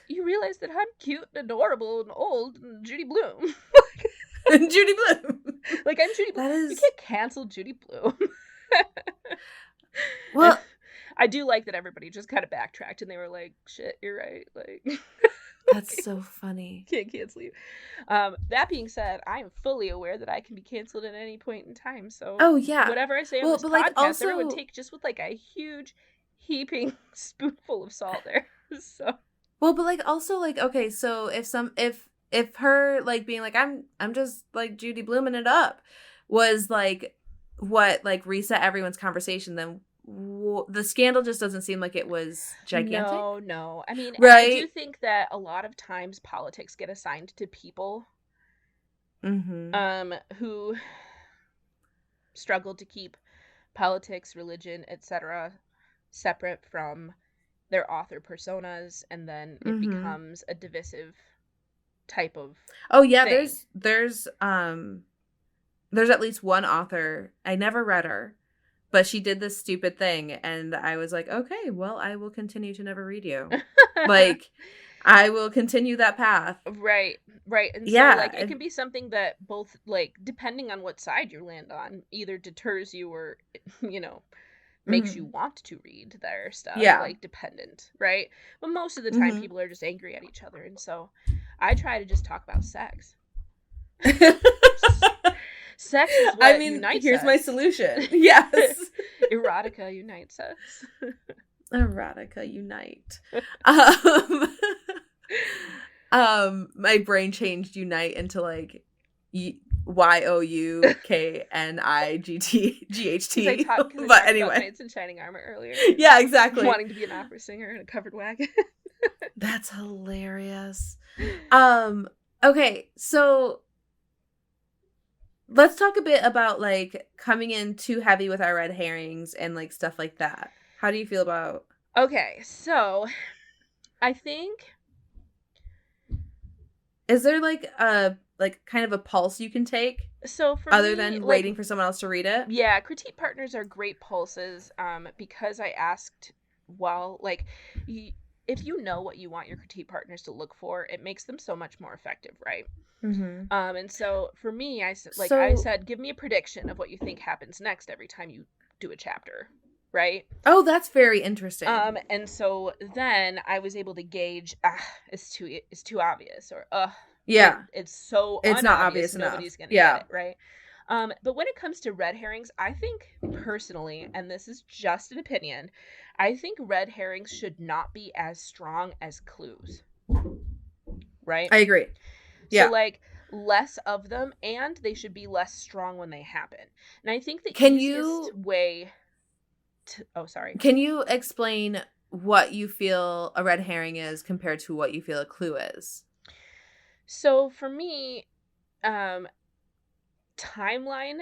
you realize that I'm cute and adorable and old and Judy Blume. Judy Blume. Like, I'm Judy Blume. You can't cancel Judy Blume. Well, I do like that everybody just kind of backtracked and they were like, shit, you're right. Like, that's so funny. Can't cancel you. That being said, I am fully aware that I can be canceled at any point in time. So, whatever I say on this podcast, everyone take just with, like, a huge heaping spoonful of salt there. So. Well, but, like, also, like, okay, so if her, like, being like, I'm just, like, Judy Blooming it up was, like, what, like, reset everyone's conversation, then the scandal just doesn't seem like it was gigantic. No. I mean, right? I do think that a lot of times politics get assigned to people who struggle to keep politics, religion, etc. separate from their author personas, and then it becomes a divisive type of thing. there's at least one author, I never read her, but she did this stupid thing and I was like, okay, well, I will continue to never read you. Like, I will continue that path. Right. And yeah. So, like, it can be something that both, like, depending on what side you land on, either deters you or, you know, makes you want to read their stuff. Yeah. Like, dependent, right? But most of the time, people are just angry at each other. And so I try to just talk about sex. Sex is what unites here's us. my solution. Yes. Erotica unites us. Erotica unite. My brain changed unite into like YOUKNIGHT. But anyway, Knights in Shining Armor earlier. Yeah, exactly. Wanting to be an opera singer in a covered wagon. That's hilarious. Okay, so let's talk a bit about like coming in too heavy with our red herrings and like stuff like that. How do you feel about? Okay, so I think, is there like a kind of a pulse you can take? So for other me, than like, waiting for someone else to read it? Yeah, critique partners are great pulses. Because I asked, well, like, if you know what you want your critique partners to look for, it makes them so much more effective, right? Mm-hmm. And so for me, I said, give me a prediction of what you think happens next every time you do a chapter, right? Oh, that's very interesting. And so then I was able to gauge, it's too obvious, or yeah, it's not obvious nobody's gonna get it, right? But when it comes to red herrings, I think personally, and this is just an opinion, I think red herrings should not be as strong as clues, right? I agree. Yeah. So, like, less of them, and they should be less strong when they happen. And I think the easiest way to... Oh, sorry. Can you explain what you feel a red herring is compared to what you feel a clue is? So, for me, timeline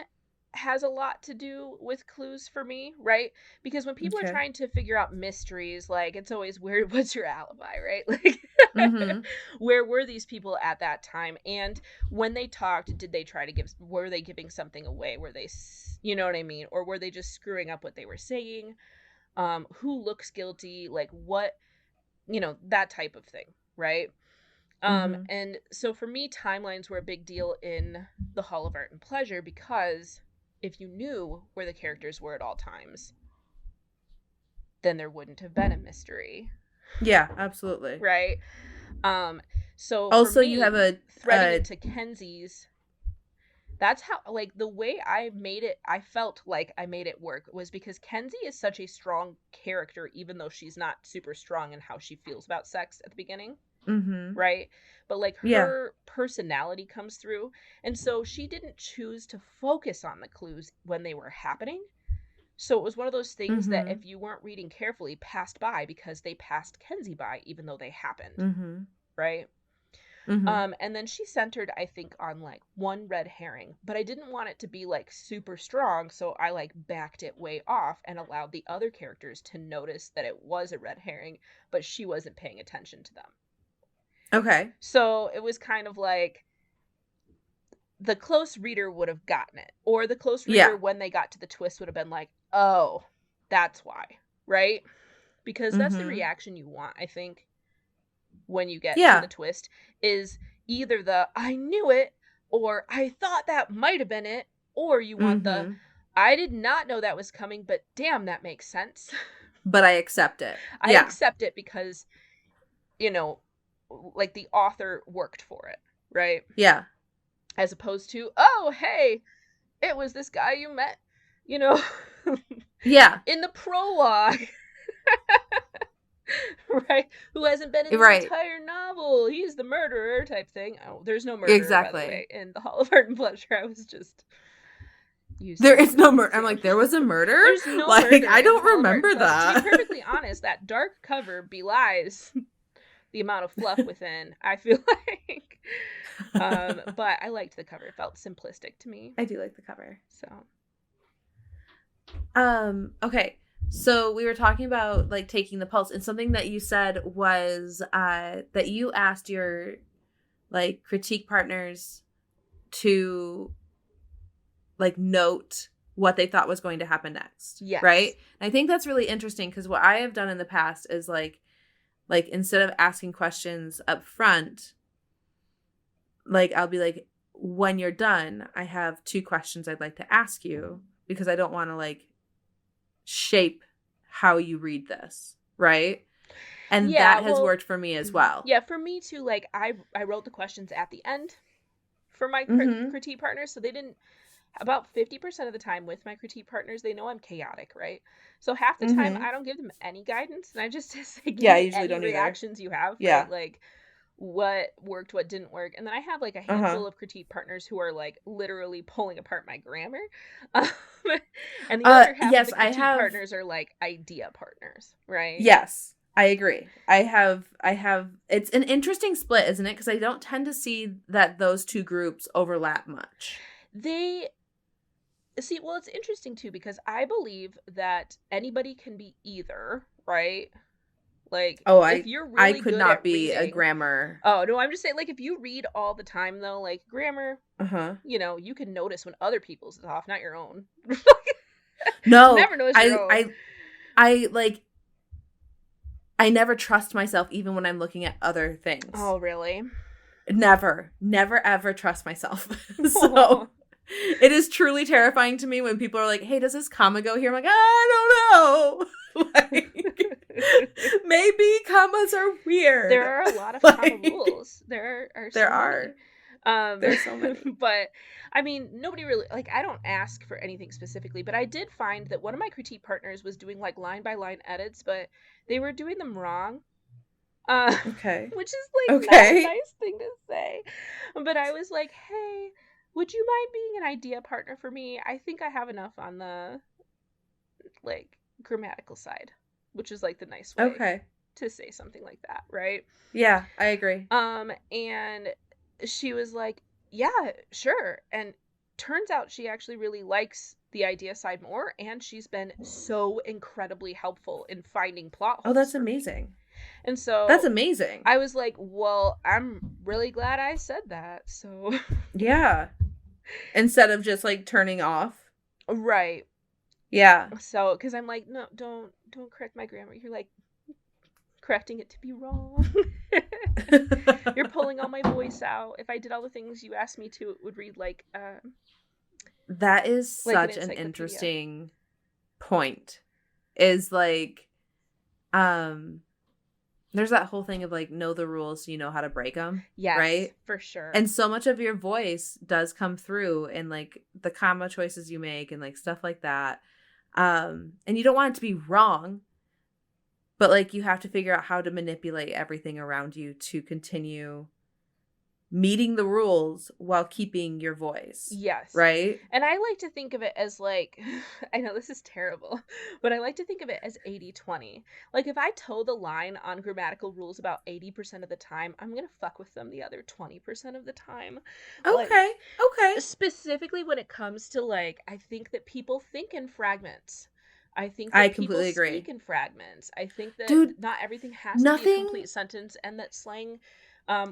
has a lot to do with clues for me, right? Because when people are trying to figure out mysteries, like, it's always weird, what's your alibi, right? Like, where were these people at that time? And when they talked, were they giving something away? Were they, you know what I mean? Or were they just screwing up what they were saying? Who looks guilty? Like, what, that type of thing, right? And so for me, timelines were a big deal in the Hall of Art and Pleasure, because if you knew where the characters were at all times, then there wouldn't have been a mystery. Yeah, absolutely. Right? So also, for me, you have a threading into Kenzie's, that's how, like, the way I felt like I made it work was because Kenzie is such a strong character, even though she's not super strong in how she feels about sex at the beginning. Right? But like, her personality comes through, and so she didn't choose to focus on the clues when they were happening. So it was one of those things that if you weren't reading carefully, passed by because they passed Kenzie by, even though they happened. Right? And then she centered, I think, on like one red herring, but I didn't want it to be like super strong, so I like backed it way off and allowed the other characters to notice that it was a red herring, but she wasn't paying attention to them. Okay. So it was kind of like the close reader would have gotten it. Or the close reader, when they got to the twist, would have been like, oh, that's why. Right? Because that's the reaction you want, I think, when you get to the twist, is either the, I knew it, or I thought that might have been it, or you want the, I did not know that was coming, but damn, that makes sense. But I accept it. I accept it because, like, the author worked for it, right? Yeah. As opposed to, oh, hey, it was this guy you met, yeah, in the prologue, right? Who hasn't been in the entire novel. He's the murderer type thing. Oh, there's no murderer, by the way, in the Hall of Art and Pleasure. I was just... There is no murder. I'm like, there was a murder? There's no murder. I don't remember that. To be perfectly honest, that dark cover belies the amount of fluff within, I feel like. But I liked the cover. It felt simplistic to me. I do like the cover. So. Okay. So we were talking about like taking the pulse, and something that you said was that you asked your like critique partners to like note what they thought was going to happen next. Yes. Right? And I think that's really interesting, because what I have done in the past is like Like, instead of asking questions up front, like, I'll be like, when you're done, I have 2 questions I'd like to ask you, because I don't want to, like, shape how you read this, right? And that has worked for me as well. Yeah, for me too. Like, I wrote the questions at the end for my critique partners, so they didn't. About 50% of the time with my critique partners, they know I'm chaotic, right? So half the time I don't give them any guidance, and I just say, give me usually any reactions you have, right? Like, what worked, what didn't work. And then I have like a handful of critique partners who are like literally pulling apart my grammar. And the other half of the critique partners are like idea partners, right? Yes, I agree. I have, it's an interesting split, isn't it? Because I don't tend to see that those 2 groups overlap much. Well, it's interesting too, because I believe that anybody can be either, right? Like, if you're really I could not be reading, a grammar. Oh, no, I'm just saying, like, if you read all the time, though, like, grammar, you know, you can notice when other people's is off, not your own. No. Never notice your own. I never trust myself, even when I'm looking at other things. Oh, really? Never, ever trust myself. So it is truly terrifying to me when people are like, hey, does this comma go here? I'm like, I don't know. Like, maybe commas are weird. There are a lot of comma rules. There are there's so many. But I mean, nobody really, like, I don't ask for anything specifically, but I did find that one of my critique partners was doing like line by line edits, but they were doing them wrong. Okay. Which is like not a nice thing to say. But I was like, hey, would you mind being an idea partner for me? I think I have enough on the like grammatical side, which is like the nice way to say something like that, right? Yeah, I agree. And she was like, yeah, sure. And turns out she actually really likes the idea side more, and she's been so incredibly helpful in finding plot holes. Oh, that's amazing. And so that's amazing. I was like, well, I'm really glad I said that. So yeah. Instead of just like turning off. Right. Yeah. So, because I'm like, no, don't correct my grammar. You're like correcting it to be wrong. You're pulling all my voice out. If I did all the things you asked me to, it would read like that is like such an interesting point. Is like there's that whole thing of like, know the rules so you know how to break them. Yes, right? For sure. And so much of your voice does come through in like the comma choices you make and like stuff like that. And you don't want it to be wrong, but like you have to figure out how to manipulate everything around you to continue meeting the rules while keeping your voice. Yes. Right? And I like to think of it as like, I know this is terrible, but I like to think of it as 80-20. Like if I toe the line on grammatical rules about 80% of the time, I'm going to fuck with them the other 20% of the time. Okay. Like, okay. Specifically when it comes to like, I think that people think in fragments. I think that people agree. Speak in fragments. I think that not everything has to be a complete sentence, and that slang,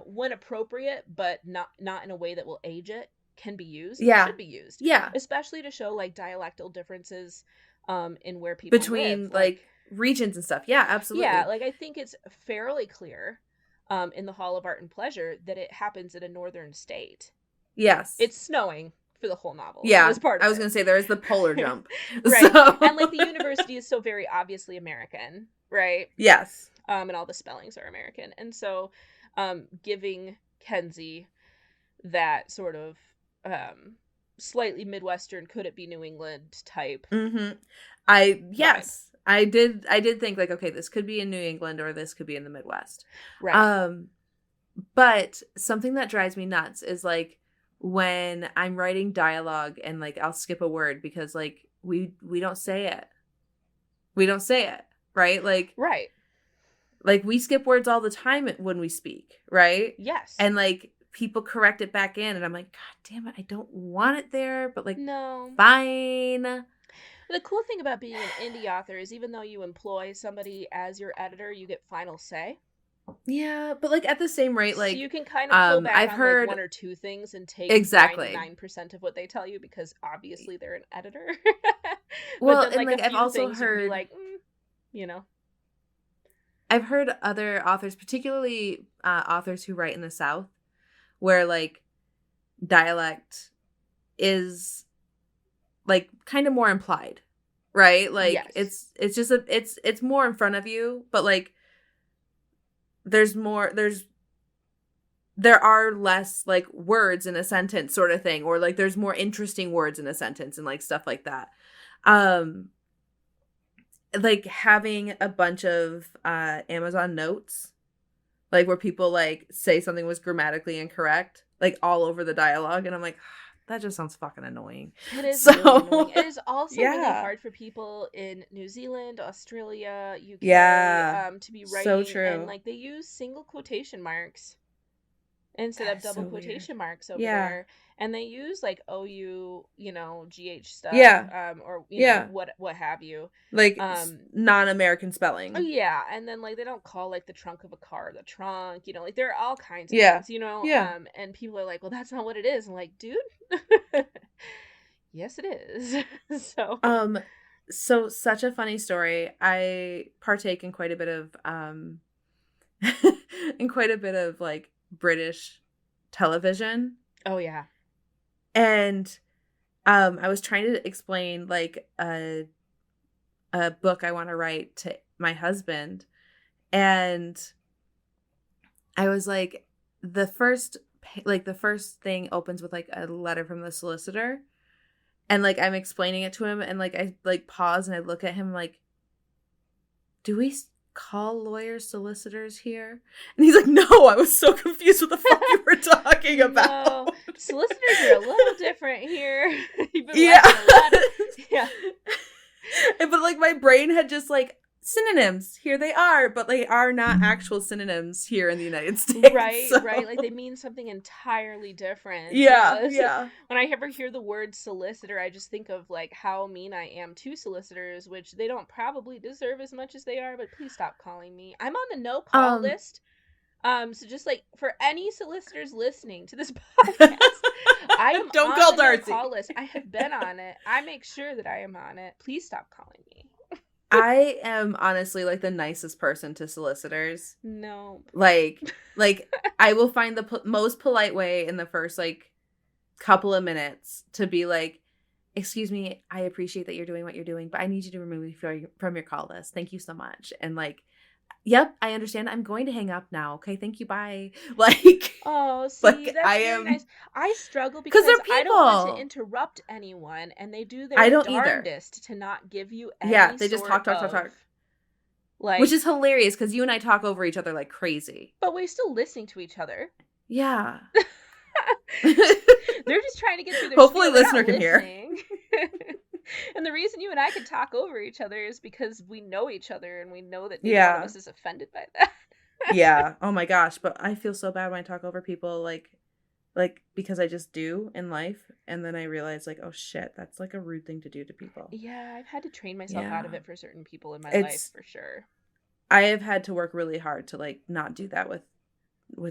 when appropriate, but not in a way that will age it, can be used. Yeah. Should be used. Yeah. Especially to show like dialectal differences in where people between live. like regions and stuff. Yeah, absolutely. Yeah, like I think it's fairly clear in the Hall of Art and Pleasure that it happens in a northern state. Yes. It's snowing for the whole novel. Yeah. I was going to say there is the polar jump. Right. So. And like the university is so very obviously American, right? Yes. And all the spellings are American. And so giving Kenzie that sort of slightly Midwestern, could it be New England type. Mm-hmm. I did think like, okay, this could be in New England or this could be in the Midwest. Right. But something that drives me nuts is like when I'm writing dialogue and like I'll skip a word because like we don't say it. We don't say it, right? Like right. Like we skip words all the time when we speak, right? Yes. And like people correct it back in and I'm like, God damn it, I don't want it there, but like no. Fine. The cool thing about being an indie author is even though you employ somebody as your editor, you get final say. Yeah, but like at the same rate, like so you can kind of pull back I've on heard like 1 or 2 things and take 99% of what they tell you because obviously they're an editor. Well, then, and like I've also heard like, you know. I've heard other authors, particularly authors who write in the South, where like dialect is like kind of more implied, right? Like Yes. it's just it's more in front of you, but like there are less like words in a sentence sort of thing, or like there's more interesting words in a sentence and like stuff like that. Um like having a bunch of Amazon notes, like where people like say something was grammatically incorrect, like all over the dialogue, and I'm like, that just sounds fucking annoying. It is So really annoying. It is also really yeah. hard for people in New Zealand, Australia, UK, Yeah. to be So writing, and true. like they use single quotation marks instead That of is double so weird. quotation marks over Yeah. there, and they use like OU, GH stuff, Yeah. or Yeah. what have you. Like Um, non-American oh spelling. yeah, and then like they don't call like the trunk of a car the trunk, like there are all kinds of Yeah. things, Yeah. and people are like, well, that's not what it is. I'm like, dude, yes, it is. So, Um so such a funny story. I partake in quite a bit of in quite a bit of like British television. oh yeah. And I was trying to explain like a book I want to write to my husband, and I was like, the first thing opens with like a letter from the solicitor, and like I'm explaining it to him, and like I like pause and I look at him like, do we call lawyers solicitors here? And he's like, no, I was so confused what the fuck you were talking about. No, solicitors are a little different here. You've been Yeah. watching a lot of yeah. But like my brain had just like synonyms, here they are, but they are not actual synonyms here in the United States. Right, So. right. Like they mean something entirely different. Yeah, Yes. yeah. When I ever hear the word solicitor, I just think of like how mean I am to solicitors, which they don't probably deserve as much as they are, but please stop calling me. I'm on the no call Um list. So just like for any solicitors listening to this podcast, I am don't on call the Darcy. no call list. I have been on it. I make sure that I am on it. Please stop calling me. I am honestly like the nicest person to solicitors. No. Like I will find the most polite way in the first like couple of minutes to be like, excuse me, I appreciate that you're doing what you're doing, but I need you to remove me from your call list. Thank you so much. And like, yep, I understand. I'm going to hang up now. Okay, thank you. Bye. Like, Oh, see, like that's I very am, nice. I struggle because because they're I don't want to people. interrupt anyone, and they do I their don't either. darndest to not give you Yeah, any they just sort of talk. Which like, is hilarious because you and I talk over each other like crazy. but we're still listening to each other. Yeah. They're just trying to get through their Hopefully spiel. They're listener not can hear. listening. And the reason you and I can talk over each other is because we know each other and we know that neither one of Yeah. us is offended by that. Yeah. Oh my gosh. But I feel so bad when I talk over people like because I just do in life. And then I realize like, oh shit, that's like a rude thing to do to people. Yeah, I've had to train myself out of Yeah. it for certain people in my life It's for sure. I have had to work really hard to like not do that with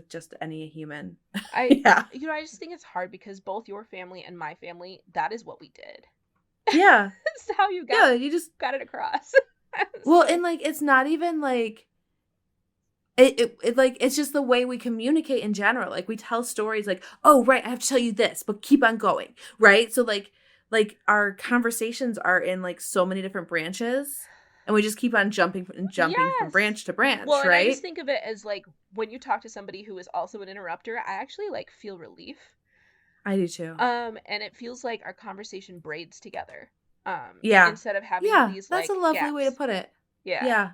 just any human. I Yeah. I just think it's hard because both your family and my family, that is what we did. Yeah. That's how you Yeah, you just got it across. well, So, and like it's not even like it like it's just the way we communicate in general. Like we tell stories like, oh right, I have to tell you this, but keep on going. Right? So like our conversations are in like so many different branches, and we just keep on jumping and jumping from yes. branch to Well, branch, and I just right? think of it as like when you talk to somebody who is also an interrupter, I actually like feel relief. I do too. And it feels like our conversation braids together. Yeah. Instead of having Yeah, these that's a like lovely way to gaps. put it. Yeah. Yeah.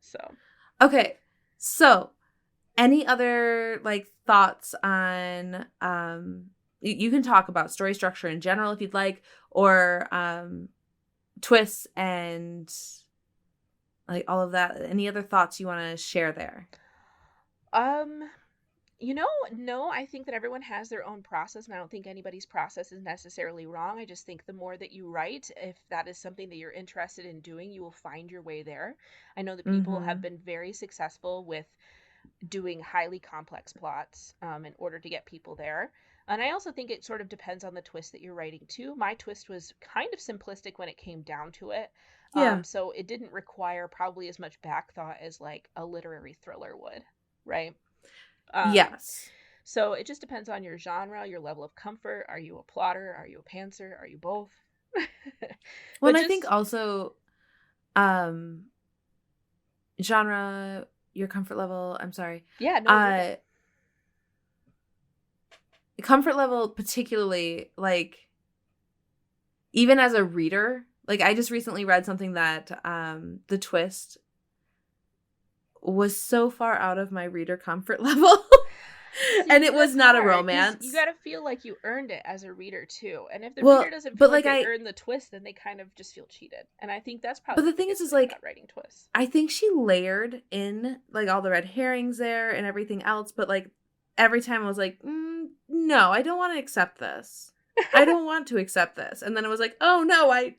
So, Okay. So, any other like thoughts on you can talk about story structure in general if you'd like, or twists and like all of that. Any other thoughts you want to share there? um no, I think that everyone has their own process, and I don't think anybody's process is necessarily wrong. I just think the more that you write, if that is something that you're interested in doing, you will find your way there. I know that people have Mhm. been very successful with doing highly complex plots in order to get people there. And I also think it sort of depends on the twist that you're writing too. My twist was kind of simplistic when it came down to it. Yeah. So it didn't require probably as much back thought as like a literary thriller would, right? Yes. So it just depends on your genre, your level of comfort. Are you a plotter? Are you a pantser? Are you both? Well, and I think also genre, your comfort level, I'm sorry. Yeah, no. Comfort level, particularly, like, even as a reader, like, I just recently read something that the twist was so far out of my reader comfort level. And it was not a romance. You gotta feel like you earned it as a reader too. And if the reader doesn't feel like they earned the twist, then they kind of just feel cheated. And I think that's probably the thing is like about writing twists. I think she layered in like all the red herrings there and everything else, but like every time I was like, no, I don't want to accept this. I don't want to accept this. And then it was like, oh no, I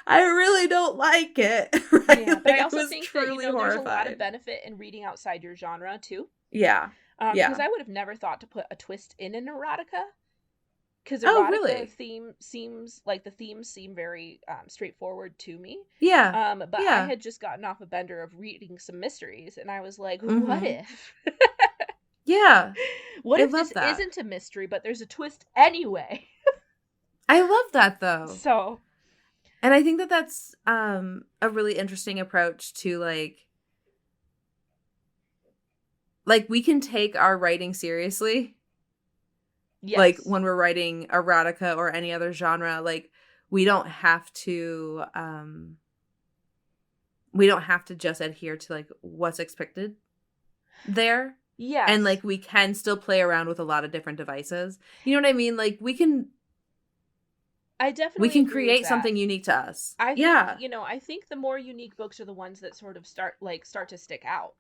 really don't like it. Right? Yeah, but I also think that there's a lot of benefit in reading outside your genre too. Yeah. Because I would have never thought to put a twist in an erotica. Because erotica the themes seem very straightforward to me. Yeah. But I had just gotten off a bender of reading some mysteries, and I was like, what if? Yeah. What if this isn't a mystery, but there's a twist anyway? I love that though. So, and I think that that's a really interesting approach to like we can take our writing seriously. Yes. Like when we're writing erotica or any other genre, like we don't have to just adhere to like what's expected there. Yeah. And like we can still play around with a lot of different devices. You know what I mean? Like we can create something unique to us. I think the more unique books are the ones that sort of start to stick out.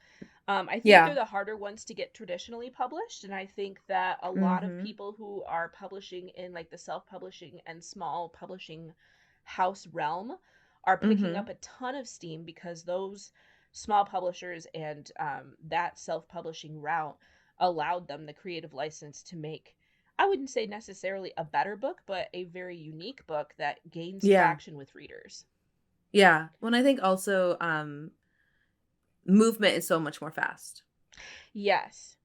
I think they're the harder ones to get traditionally published, and I think that a lot of people who are publishing in like the self-publishing and small publishing house realm are picking up a ton of steam because those small publishers and that self-publishing route allowed them the creative license to make, I wouldn't say necessarily a better book, but a very unique book that gains traction with readers. Yeah. Well, I think also movement is so much more fast. Yes.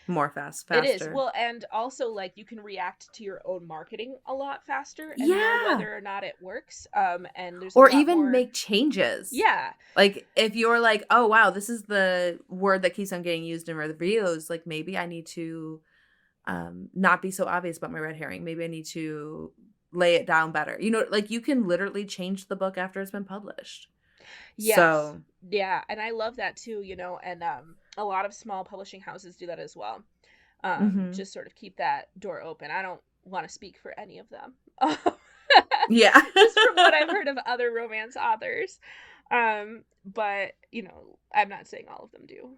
More faster. It is. Well, and also like you can react to your own marketing a lot faster and know whether or not it works. And there's make changes. Yeah. Like if you're like, oh wow, this is the word that keeps on getting used in reviews, like maybe I need to not be so obvious about my red herring. Maybe I need to lay it down better. You know, like you can literally change the book after it's been published. Yes. So, yeah, and I love that too, and a lot of small publishing houses do that as well. Just sort of keep that door open. I don't want to speak for any of them. Yeah. Just from what I've heard of other romance authors. But, I'm not saying all of them do.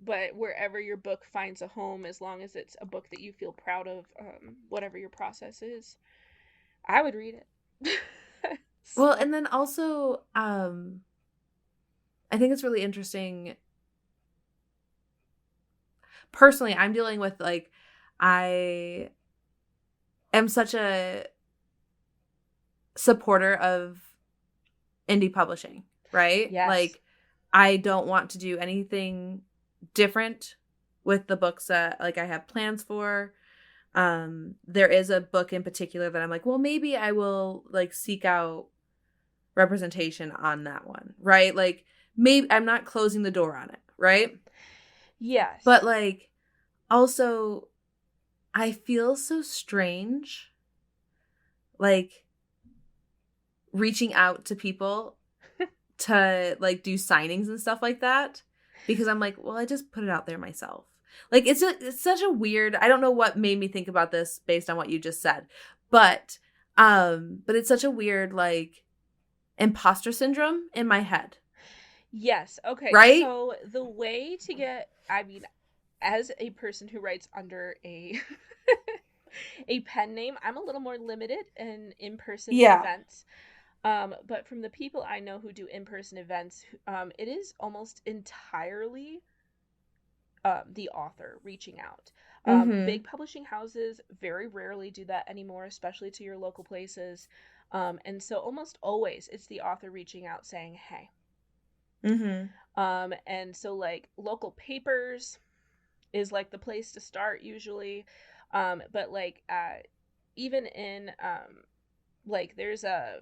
But wherever your book finds a home, as long as it's a book that you feel proud of, whatever your process is, I would read it. Well, and then also, I think it's really interesting. Personally, I'm dealing with, like, I am such a supporter of indie publishing, right? Yes. Like, I don't want to do anything different with the books that, like, I have plans for. There is a book in particular that I'm like, well, maybe I will, like, seek out representation on that one, right? Like, maybe I'm not closing the door on it, right? Yes. But like also I feel so strange like reaching out to people to like do signings and stuff like that because I'm like, well, I just put it out there myself. Like it's such a weird, I don't know what made me think about this based on what you just said, but it's such a weird like imposter syndrome in my head. Yes. Okay. Right? So the way to get, as a person who writes under a a pen name, I'm a little more limited in person events. But from the people I know who do in-person events, it is almost entirely the author reaching out. Mm-hmm. Big publishing houses very rarely do that anymore, especially to your local places. And so almost always it's the author reaching out saying, hey. Mm-hmm. And so like local papers is like the place to start usually. But like even in like there's a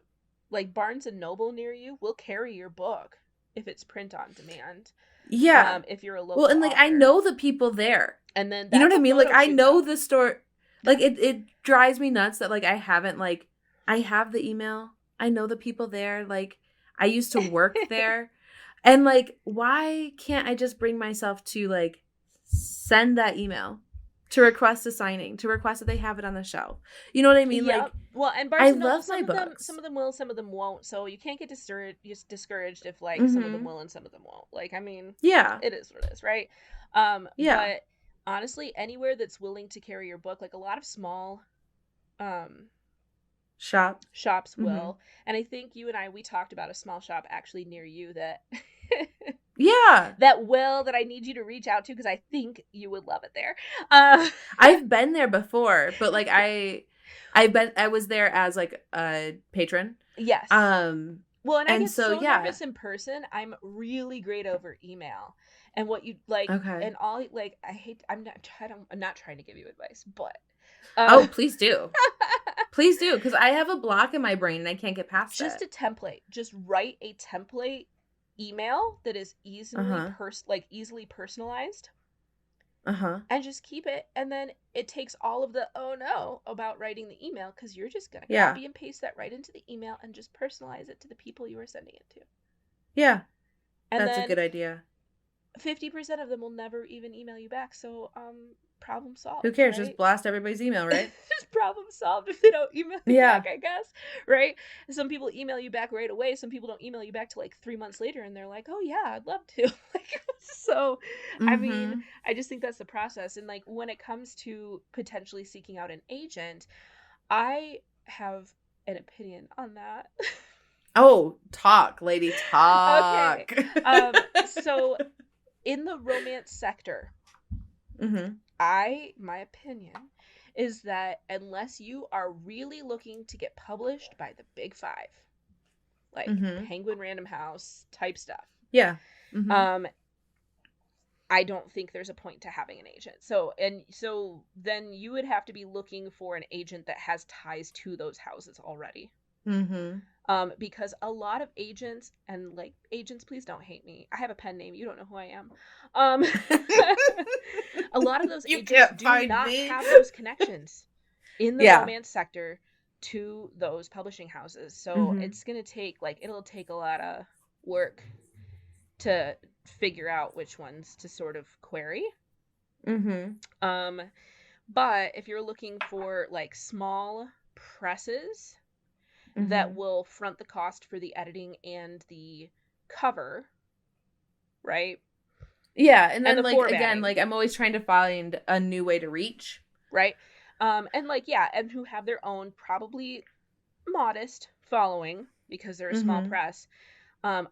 like Barnes and Noble near you will carry your book if it's print on demand. Yeah. If you're a local Well, and like author. I know the people there. And then you know that's what I a mean? Like photo I shoot, know though. the store. Like it drives me nuts that like I haven't like I have the email. I know the people there. Like I used to work there. And like why can't I just bring myself to like send that email to request a signing, to request that they have it on the shelf? You know what I mean? Yeah. Like Well, and Barnes I and Noble, love my books. some of them will, some of them won't. So you can't get discouraged if like some of them Mm-hmm. will and some of them won't. Like, I mean, Yeah. it is what it is, right? Yeah. But honestly, anywhere that's willing to carry your book, like a lot of small um shops Mm-hmm. will. And I think you and I, we talked about a small shop actually near you that Yeah. that I need you to reach out to because I think you would love it there. I've been there before, but like I was there as like a patron. Yes. Well, and I get so nervous in person. I'm really great over email. And what you like, and all like, I'm not trying to give you advice, but oh, please do. Please do, because I have a block in my brain and I can't get past just it. a template. Just write a template email that is easily personalized. And just keep it, and then it takes all of the oh no about writing the email because you're just gonna copy and paste that right into the email and just personalize it to the people you are sending it to. Yeah, and that's a good idea. 50% of them will never even email you back, so problem solved. Who cares? Right? Just blast everybody's email, right? Just problem solved if they don't email you back, I guess. Right? Some people email you back right away. Some people don't email you back till like 3 months later, and they're like, "Oh yeah, I'd love to." So, I mean, I just think that's the process. And like when it comes to potentially seeking out an agent, I have an opinion on that. Oh, talk, lady, talk. Okay. So in the romance sector, my opinion is that unless you are really looking to get published by the big five, like Penguin Random House type stuff, I don't think there's a point to having an agent. So then you would have to be looking for an agent that has ties to those houses already. Because a lot of agents, and like agents, please don't hate me. I have a pen name. You don't know who I am. A lot of those agents do not have those connections in the romance sector to those publishing houses. So it's going to take it'll take a lot of work to figure out which ones to sort of query. But if you're looking for like small presses that will front the cost for the editing and the cover, right? Yeah, and then like again, like I'm always trying to find a new way to reach, right? And like and who have their own probably modest following because they're a small press.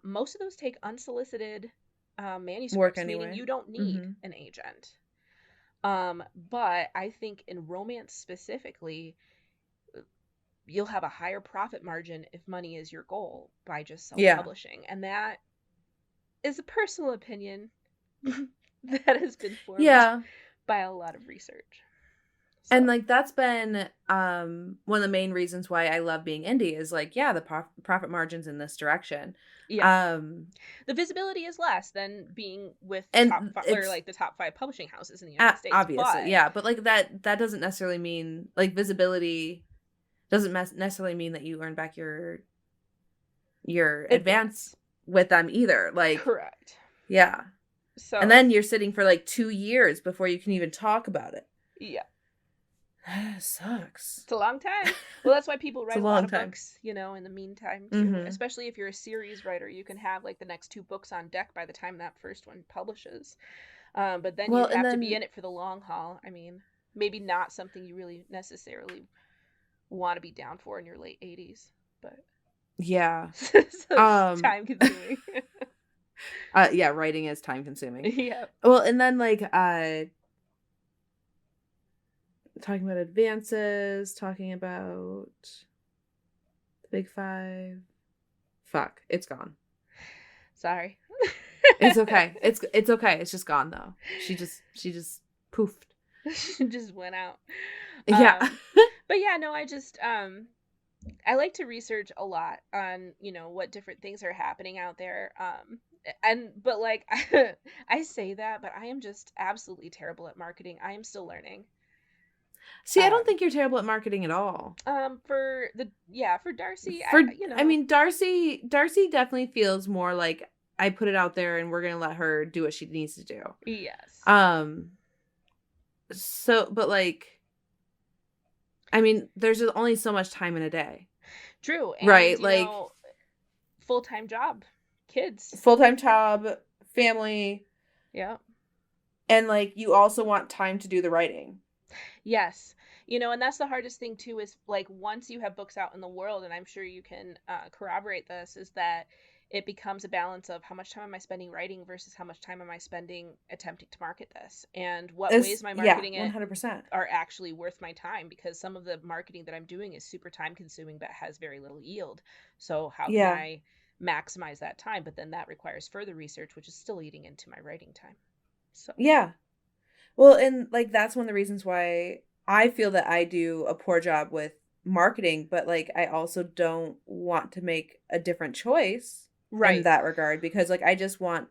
Most of those take unsolicited manuscripts, work anyway. Meaning you don't need an agent. But I think in romance specifically, you'll have a higher profit margin if money is your goal by just self-publishing. And that is a personal opinion that has been formed by a lot of research. So. And like that's been one of the main reasons why I love being indie is like the profit margins in this direction. The visibility is less than being with the top 5 publishing houses in the United States. Obviously, but like that doesn't necessarily mean like visibility doesn't necessarily mean that you earn back your advance with them either. Like correct. Yeah. So and then you're sitting for like 2 years before you can even talk about it. Yeah. That sucks. It's a long time. Well, that's why people write a lot of books, in the meantime, too. Especially if you're a series writer, you can have like the next 2 books on deck by the time that first one publishes. But then you have to be in it for the long haul. I mean, maybe not something you really necessarily want to be down for in your late 80s, but yeah. so time consuming. Yeah, writing is time consuming. Yeah. Well, and then like talking about advances, talking about the big five. Fuck, it's gone. Sorry. It's okay. It's okay. It's just gone though. She just poofed. She just went out. Yeah. But yeah, no, I like to research a lot on, what different things are happening out there. But like I say that, but I am just absolutely terrible at marketing. I am still learning. See, I don't think you're terrible at marketing at all. For Darcy, I mean, Darcy definitely feels more like I put it out there and we're going to let her do what she needs to do. Yes. So, but like, I mean, there's only so much time in a day. True. And, right. Like, full-time job, kids. Full-time job, family. Yeah. And like, you also want time to do the writing. Yes. And that's the hardest thing too, is like once you have books out in the world, and I'm sure you can corroborate this, is that it becomes a balance of how much time am I spending writing versus how much time am I spending attempting to market this, and what ways my marketing 100% are actually worth my time, because some of the marketing that I'm doing is super time consuming but has very little yield. So how can I maximize that time? But then that requires further research, which is still eating into my writing time. So yeah. Well, and like that's one of the reasons why I feel that I do a poor job with marketing, but like I also don't want to make a different choice in that regard, because like I just want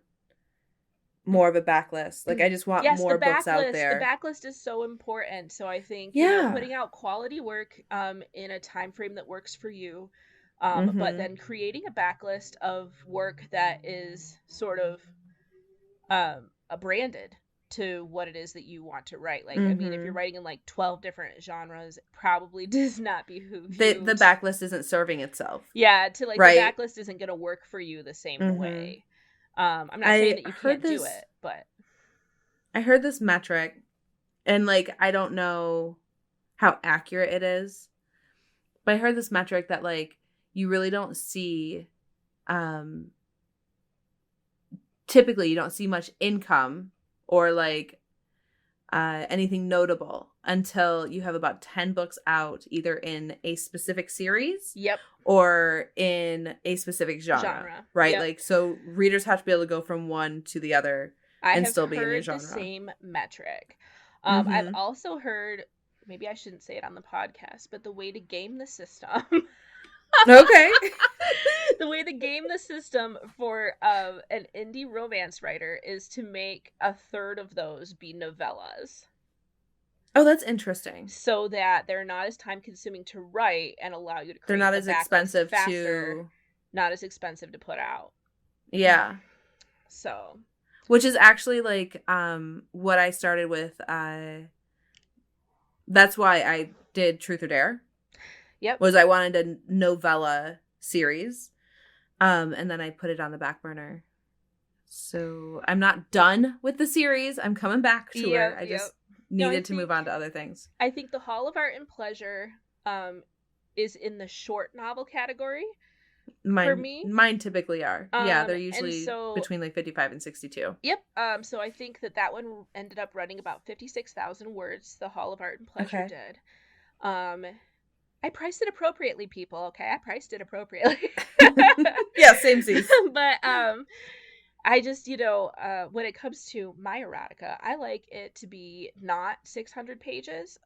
more of a backlist. Like I just want more books out there. The backlist is so important. So I think putting out quality work in a time frame that works for you, but then creating a backlist of work that is sort of branded to what it is that you want to write. Like, I mean, if you're writing in like 12 different genres, it probably does not behoove you. The backlist isn't serving itself. Yeah, the backlist isn't going to work for you the same way. I'm not saying that you can't do it, but I heard this metric, and like I don't know how accurate it is, but I heard this metric that like you really don't see typically you don't see much income or like anything notable until you have about 10 books out, either in a specific series or in a specific genre. Right? Like, so readers have to be able to go from one to the other and still be in your genre. I have heard the same metric. I've also heard, maybe I shouldn't say it on the podcast, but the way to game the system. Okay. The way to game the system for an indie romance writer is to make a third of those be novellas. Oh, that's interesting. So that they're not as time consuming to write and allow you to create. They're not as expensive faster, not as expensive to put out. Yeah. So, which is actually like what I started with. That's why I did Truth or Dare. Yep. Was I wanted a novella series. And then I put it on the back burner. So I'm not done with the series. I'm coming back to her. I just needed to move on to other things. I think the Hall of Art and Pleasure is in the short novel category. For me. Mine typically are. Yeah, they're usually between like 55 and 62. Yep. So I think that one ended up running about 56,000 words. The Hall of Art and Pleasure did. I priced it appropriately, people. Okay, I priced it appropriately. Yeah, same seas. But I just, when it comes to my erotica, I like it to be not 600 pages.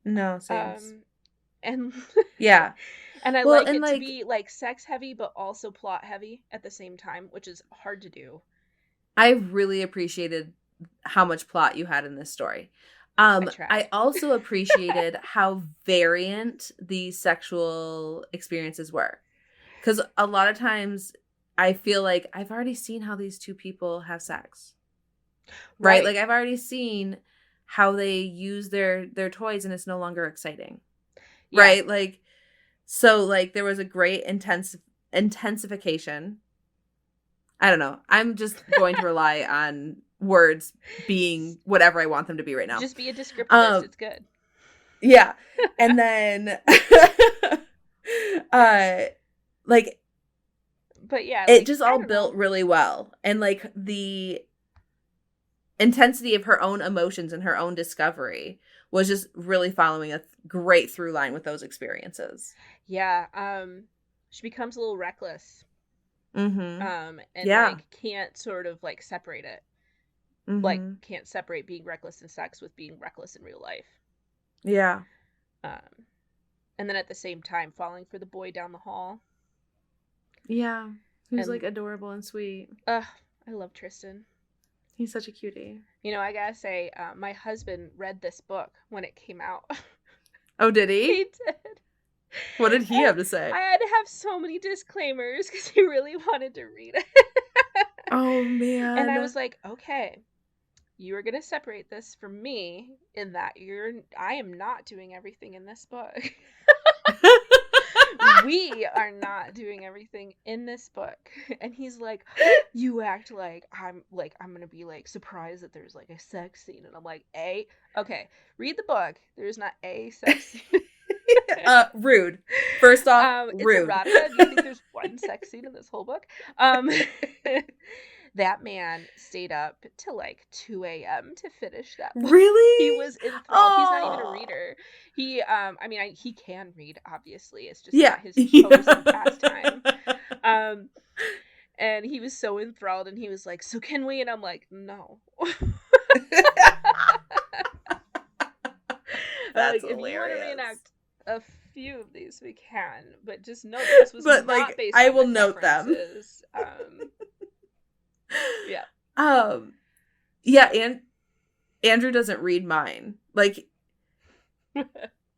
No, same. And yeah, and I like it to be like sex heavy, but also plot heavy at the same time, which is hard to do. I really appreciated how much plot you had in this story. I also appreciated how variant the sexual experiences were. Because a lot of times I feel like I've already seen how these two people have sex. Right? Like I've already seen how they use their toys and it's no longer exciting. Yeah. Right? Like, so like there was a great intensification. I don't know. I'm just going to rely on words being whatever I want them to be right now. Just be a descriptivist. It's good. Yeah. And then like But yeah, it just all built really well. And like the intensity of her own emotions and her own discovery was just really following a great through line with those experiences. Yeah. She becomes a little reckless. Mm-hmm. And like can't sort of like separate it. Mm-hmm. Like can't separate being reckless in sex with being reckless in real life. Yeah. And then at the same time falling for the boy down the hall. Yeah. Who's like adorable and sweet. I love Tristan. He's such a cutie. You know, I gotta say, my husband read this book when it came out. Oh, did he? He did. What did he have to say? I had to have so many disclaimers because he really wanted to read it. Oh, man. And I was like, okay, you are going to separate this from me in that I am not doing everything in this book. We are not doing everything in this book. And he's like, you act like I'm going to be like surprised that there's like a sex scene. And I'm like, okay, read the book. There's not a sex scene. Rude. First off, rude. It's erotica. Do you think there's one sex scene in this whole book? That man stayed up till like 2 a.m. to finish that book. Really? He was enthralled. Oh. He's not even a reader. He, he can read, obviously. It's just not his chosen pastime. And he was so enthralled, and he was like, so can we? And I'm like, no. That's like, hilarious. If you want to reenact a few of these, we can. But just know that this was not based on I will note them. Yeah. Yeah, and Andrew doesn't read mine. Like,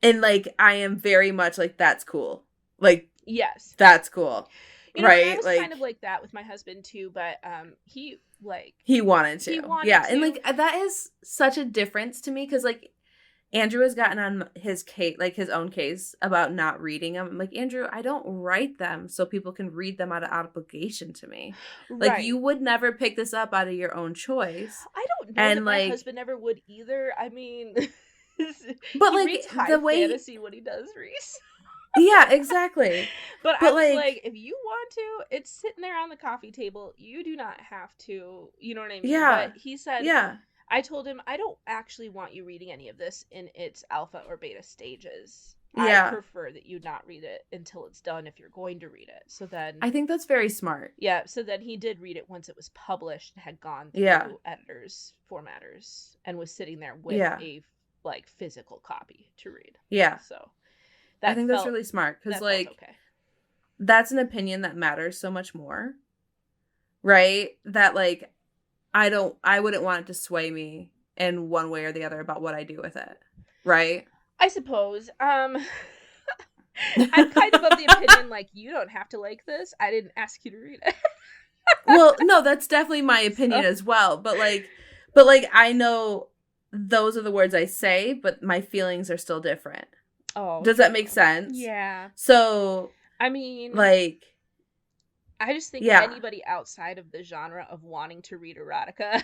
and like, I am very much like, that's cool. Like, yes, that's cool. You know, right? I was like, kind of like that with my husband too, but he wanted to. And like, that is such a difference to me, because like, Andrew has gotten on his case, like his own case, about not reading them. I'm like, Andrew, I don't write them so people can read them out of obligation to me. Right. Like, you would never pick this up out of your own choice. I don't know that my husband ever would either. I mean, but he like reads high fantasy when he does Reese. Yeah, exactly. But I was like, if you want to, it's sitting there on the coffee table. You do not have to. You know what I mean? Yeah. But he said, I told him, I don't actually want you reading any of this in its alpha or beta stages. I prefer that you not read it until it's done if you're going to read it. So then... I think that's very smart. Yeah, so then he did read it once it was published and had gone through editors, formatters, and was sitting there with a, like, physical copy to read. Yeah. So I think that's really smart, because, like, that's an opinion that matters so much more, right? That, like... I wouldn't want it to sway me in one way or the other about what I do with it. Right? I suppose. I'm kind of the opinion, like, you don't have to like this. I didn't ask you to read it. Well, no, that's definitely my opinion as well. But like, I know those are the words I say, but my feelings are still different. Oh. Does that make sense? Yeah. So, I mean, like... I just think anybody outside of the genre of wanting to read erotica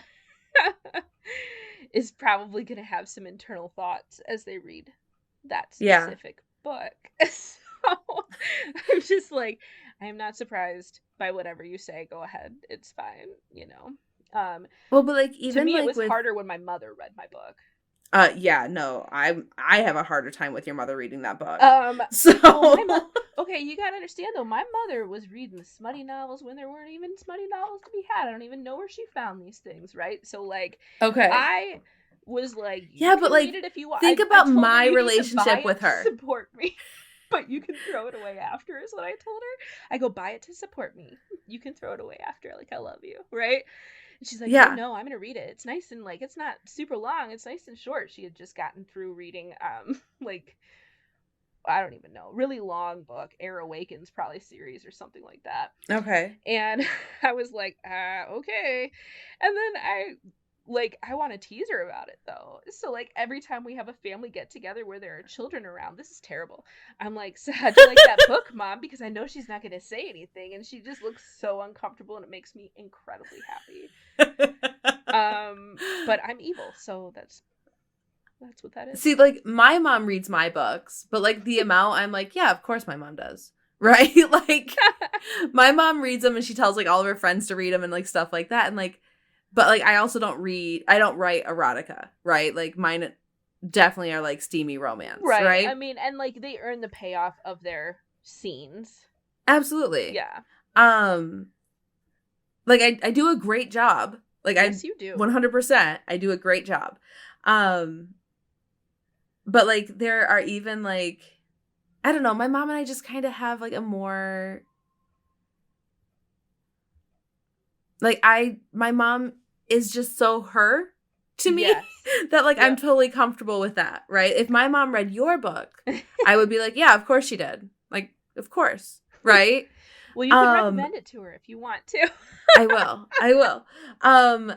is probably going to have some internal thoughts as they read that specific book. So I'm just like, I am not surprised by whatever you say. Go ahead. It's fine, you know. Well, but like, even to me, like it was harder when my mother read my book. Yeah, no, I have a harder time with your mother reading that book. So well, okay, you gotta understand though, my mother was reading the smutty novels when there weren't even smutty novels to be had. I don't even know where she found these things, right? So like, okay, I was like, but like, read it if you want. Think about my relationship with her. Support me, but you can throw it away after. Is what I told her. I go, buy it to support me. You can throw it away after. Like, I love you, right? And she's like, oh, no, I'm gonna read it. It's nice and like, it's not super long. It's nice and short. She had just gotten through reading like, I don't even know, really long book, Air Awakens probably series or something like that. Okay. And I was like, okay. And then I want to tease her about it though. So like every time we have a family get together where there are children around, this is terrible. I'm like, so how'd you like that book, Mom? Because I know she's not going to say anything, and she just looks so uncomfortable, and it makes me incredibly happy. But I'm evil, so that's what that is. See, like, my mom reads my books, but like the amount, I'm like, yeah, of course my mom does. right? Like, my mom reads them and she tells, like, all of her friends to read them and, like, stuff like that. And, like, but, like, I also don't write erotica, right? Like, mine definitely are, like, steamy romance, right? I mean, and, like, they earn the payoff of their scenes. Absolutely. Yeah. Like, I do a great job. Like, yes, you do. 100%. I do a great job. But, like, there are even, like, I don't know, my mom and I just kind of have, like, a more, like, my mom is just so her to me that, like, I'm totally comfortable with that, right? If my mom read your book, I would be like, yeah, of course she did. Like, of course, right? Well, you can recommend it to her if you want to. I will. I'm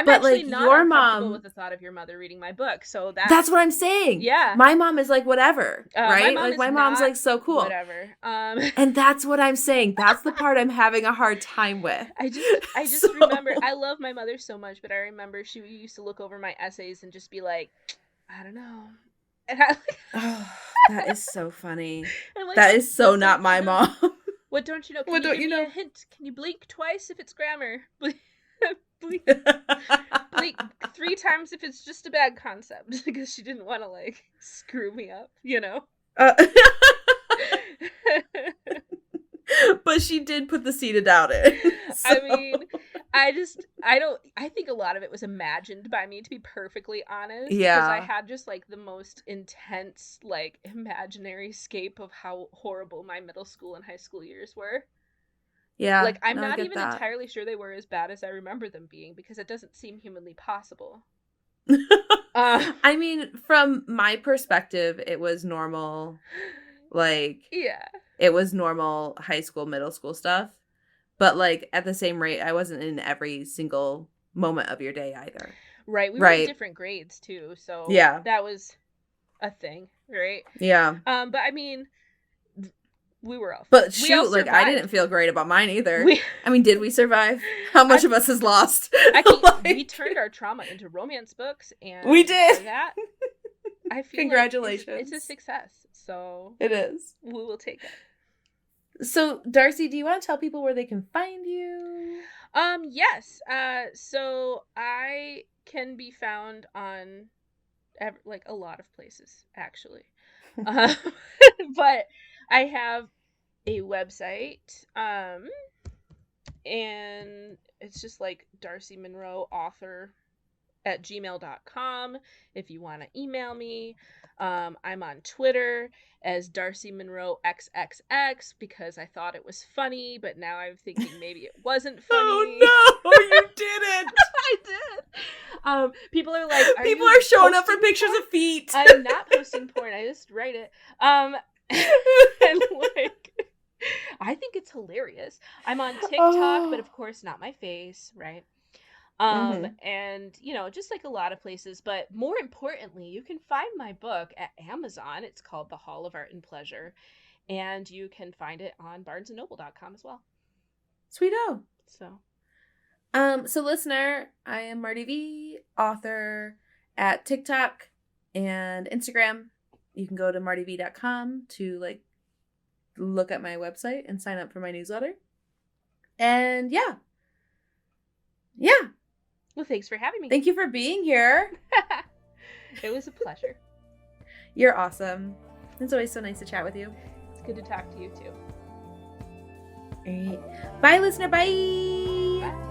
but, actually like, not your uncomfortable mom, with the thought of your mother reading my book, so that's what I'm saying. Yeah. My mom is like, whatever, right? My mom's like, so cool. Whatever. And that's what I'm saying. That's the part I'm having a hard time with. I just remember, I love my mother so much, but I remember she used to look over my essays and just be like, I don't know. And oh, that is so funny. Like, that is so not my mom. What don't you know? Can you give me a hint? Can you blink twice if it's grammar? Blink 3 times if it's just a bad concept, because she didn't want to, like, screw me up, you know? But she did put the seed of doubt in. So. I mean, I think a lot of it was imagined by me, to be perfectly honest. Yeah. Because I had just, like, the most intense, like, imaginary scape of how horrible my middle school and high school years were. Yeah. Like, I'm not even entirely sure they were as bad as I remember them being, because it doesn't seem humanly possible. I mean, from my perspective, it was normal, like, yeah, it was normal high school, middle school stuff. But, like, at the same rate, I wasn't in every single moment of your day either. Right. We were in different grades, too. So yeah, that was a thing, right? Yeah. But, I mean, we were off. But shoot, like, I didn't feel great about mine either. I mean, did we survive? How much of us is lost? I think like, we turned our trauma into romance books, and we did. For that, I feel congratulations. Like it's a success. So it is. We will take it. So, Darcy, do you want to tell people where they can find you? Yes. So I can be found on like a lot of places, actually. But I have a website, and it's just like Darcy Monroe author at gmail.com if you want to email me. I'm on Twitter as Darcy Monroe XXX because I thought it was funny, but now I'm thinking maybe it wasn't funny. Oh no, you didn't. I did. People are like, people are showing up for pictures of feet. I'm not posting porn. I just write it. And like, I think it's hilarious. I'm on TikTok, but of course not my face, right? And, you know, just like a lot of places, but more importantly, you can find my book at Amazon. It's called The Hall of Art and Pleasure, and you can find it on barnesandnoble.com as well. Sweeto. So listener, I am Marty V, author at TikTok and Instagram. You can go to martyv.com to, like, look at my website and sign up for my newsletter. And yeah. Well, thanks for having me. Thank you for being here. It was a pleasure. You're awesome. It's always so nice to chat with you. It's good to talk to you too. All right. Bye, listener. Bye. Bye.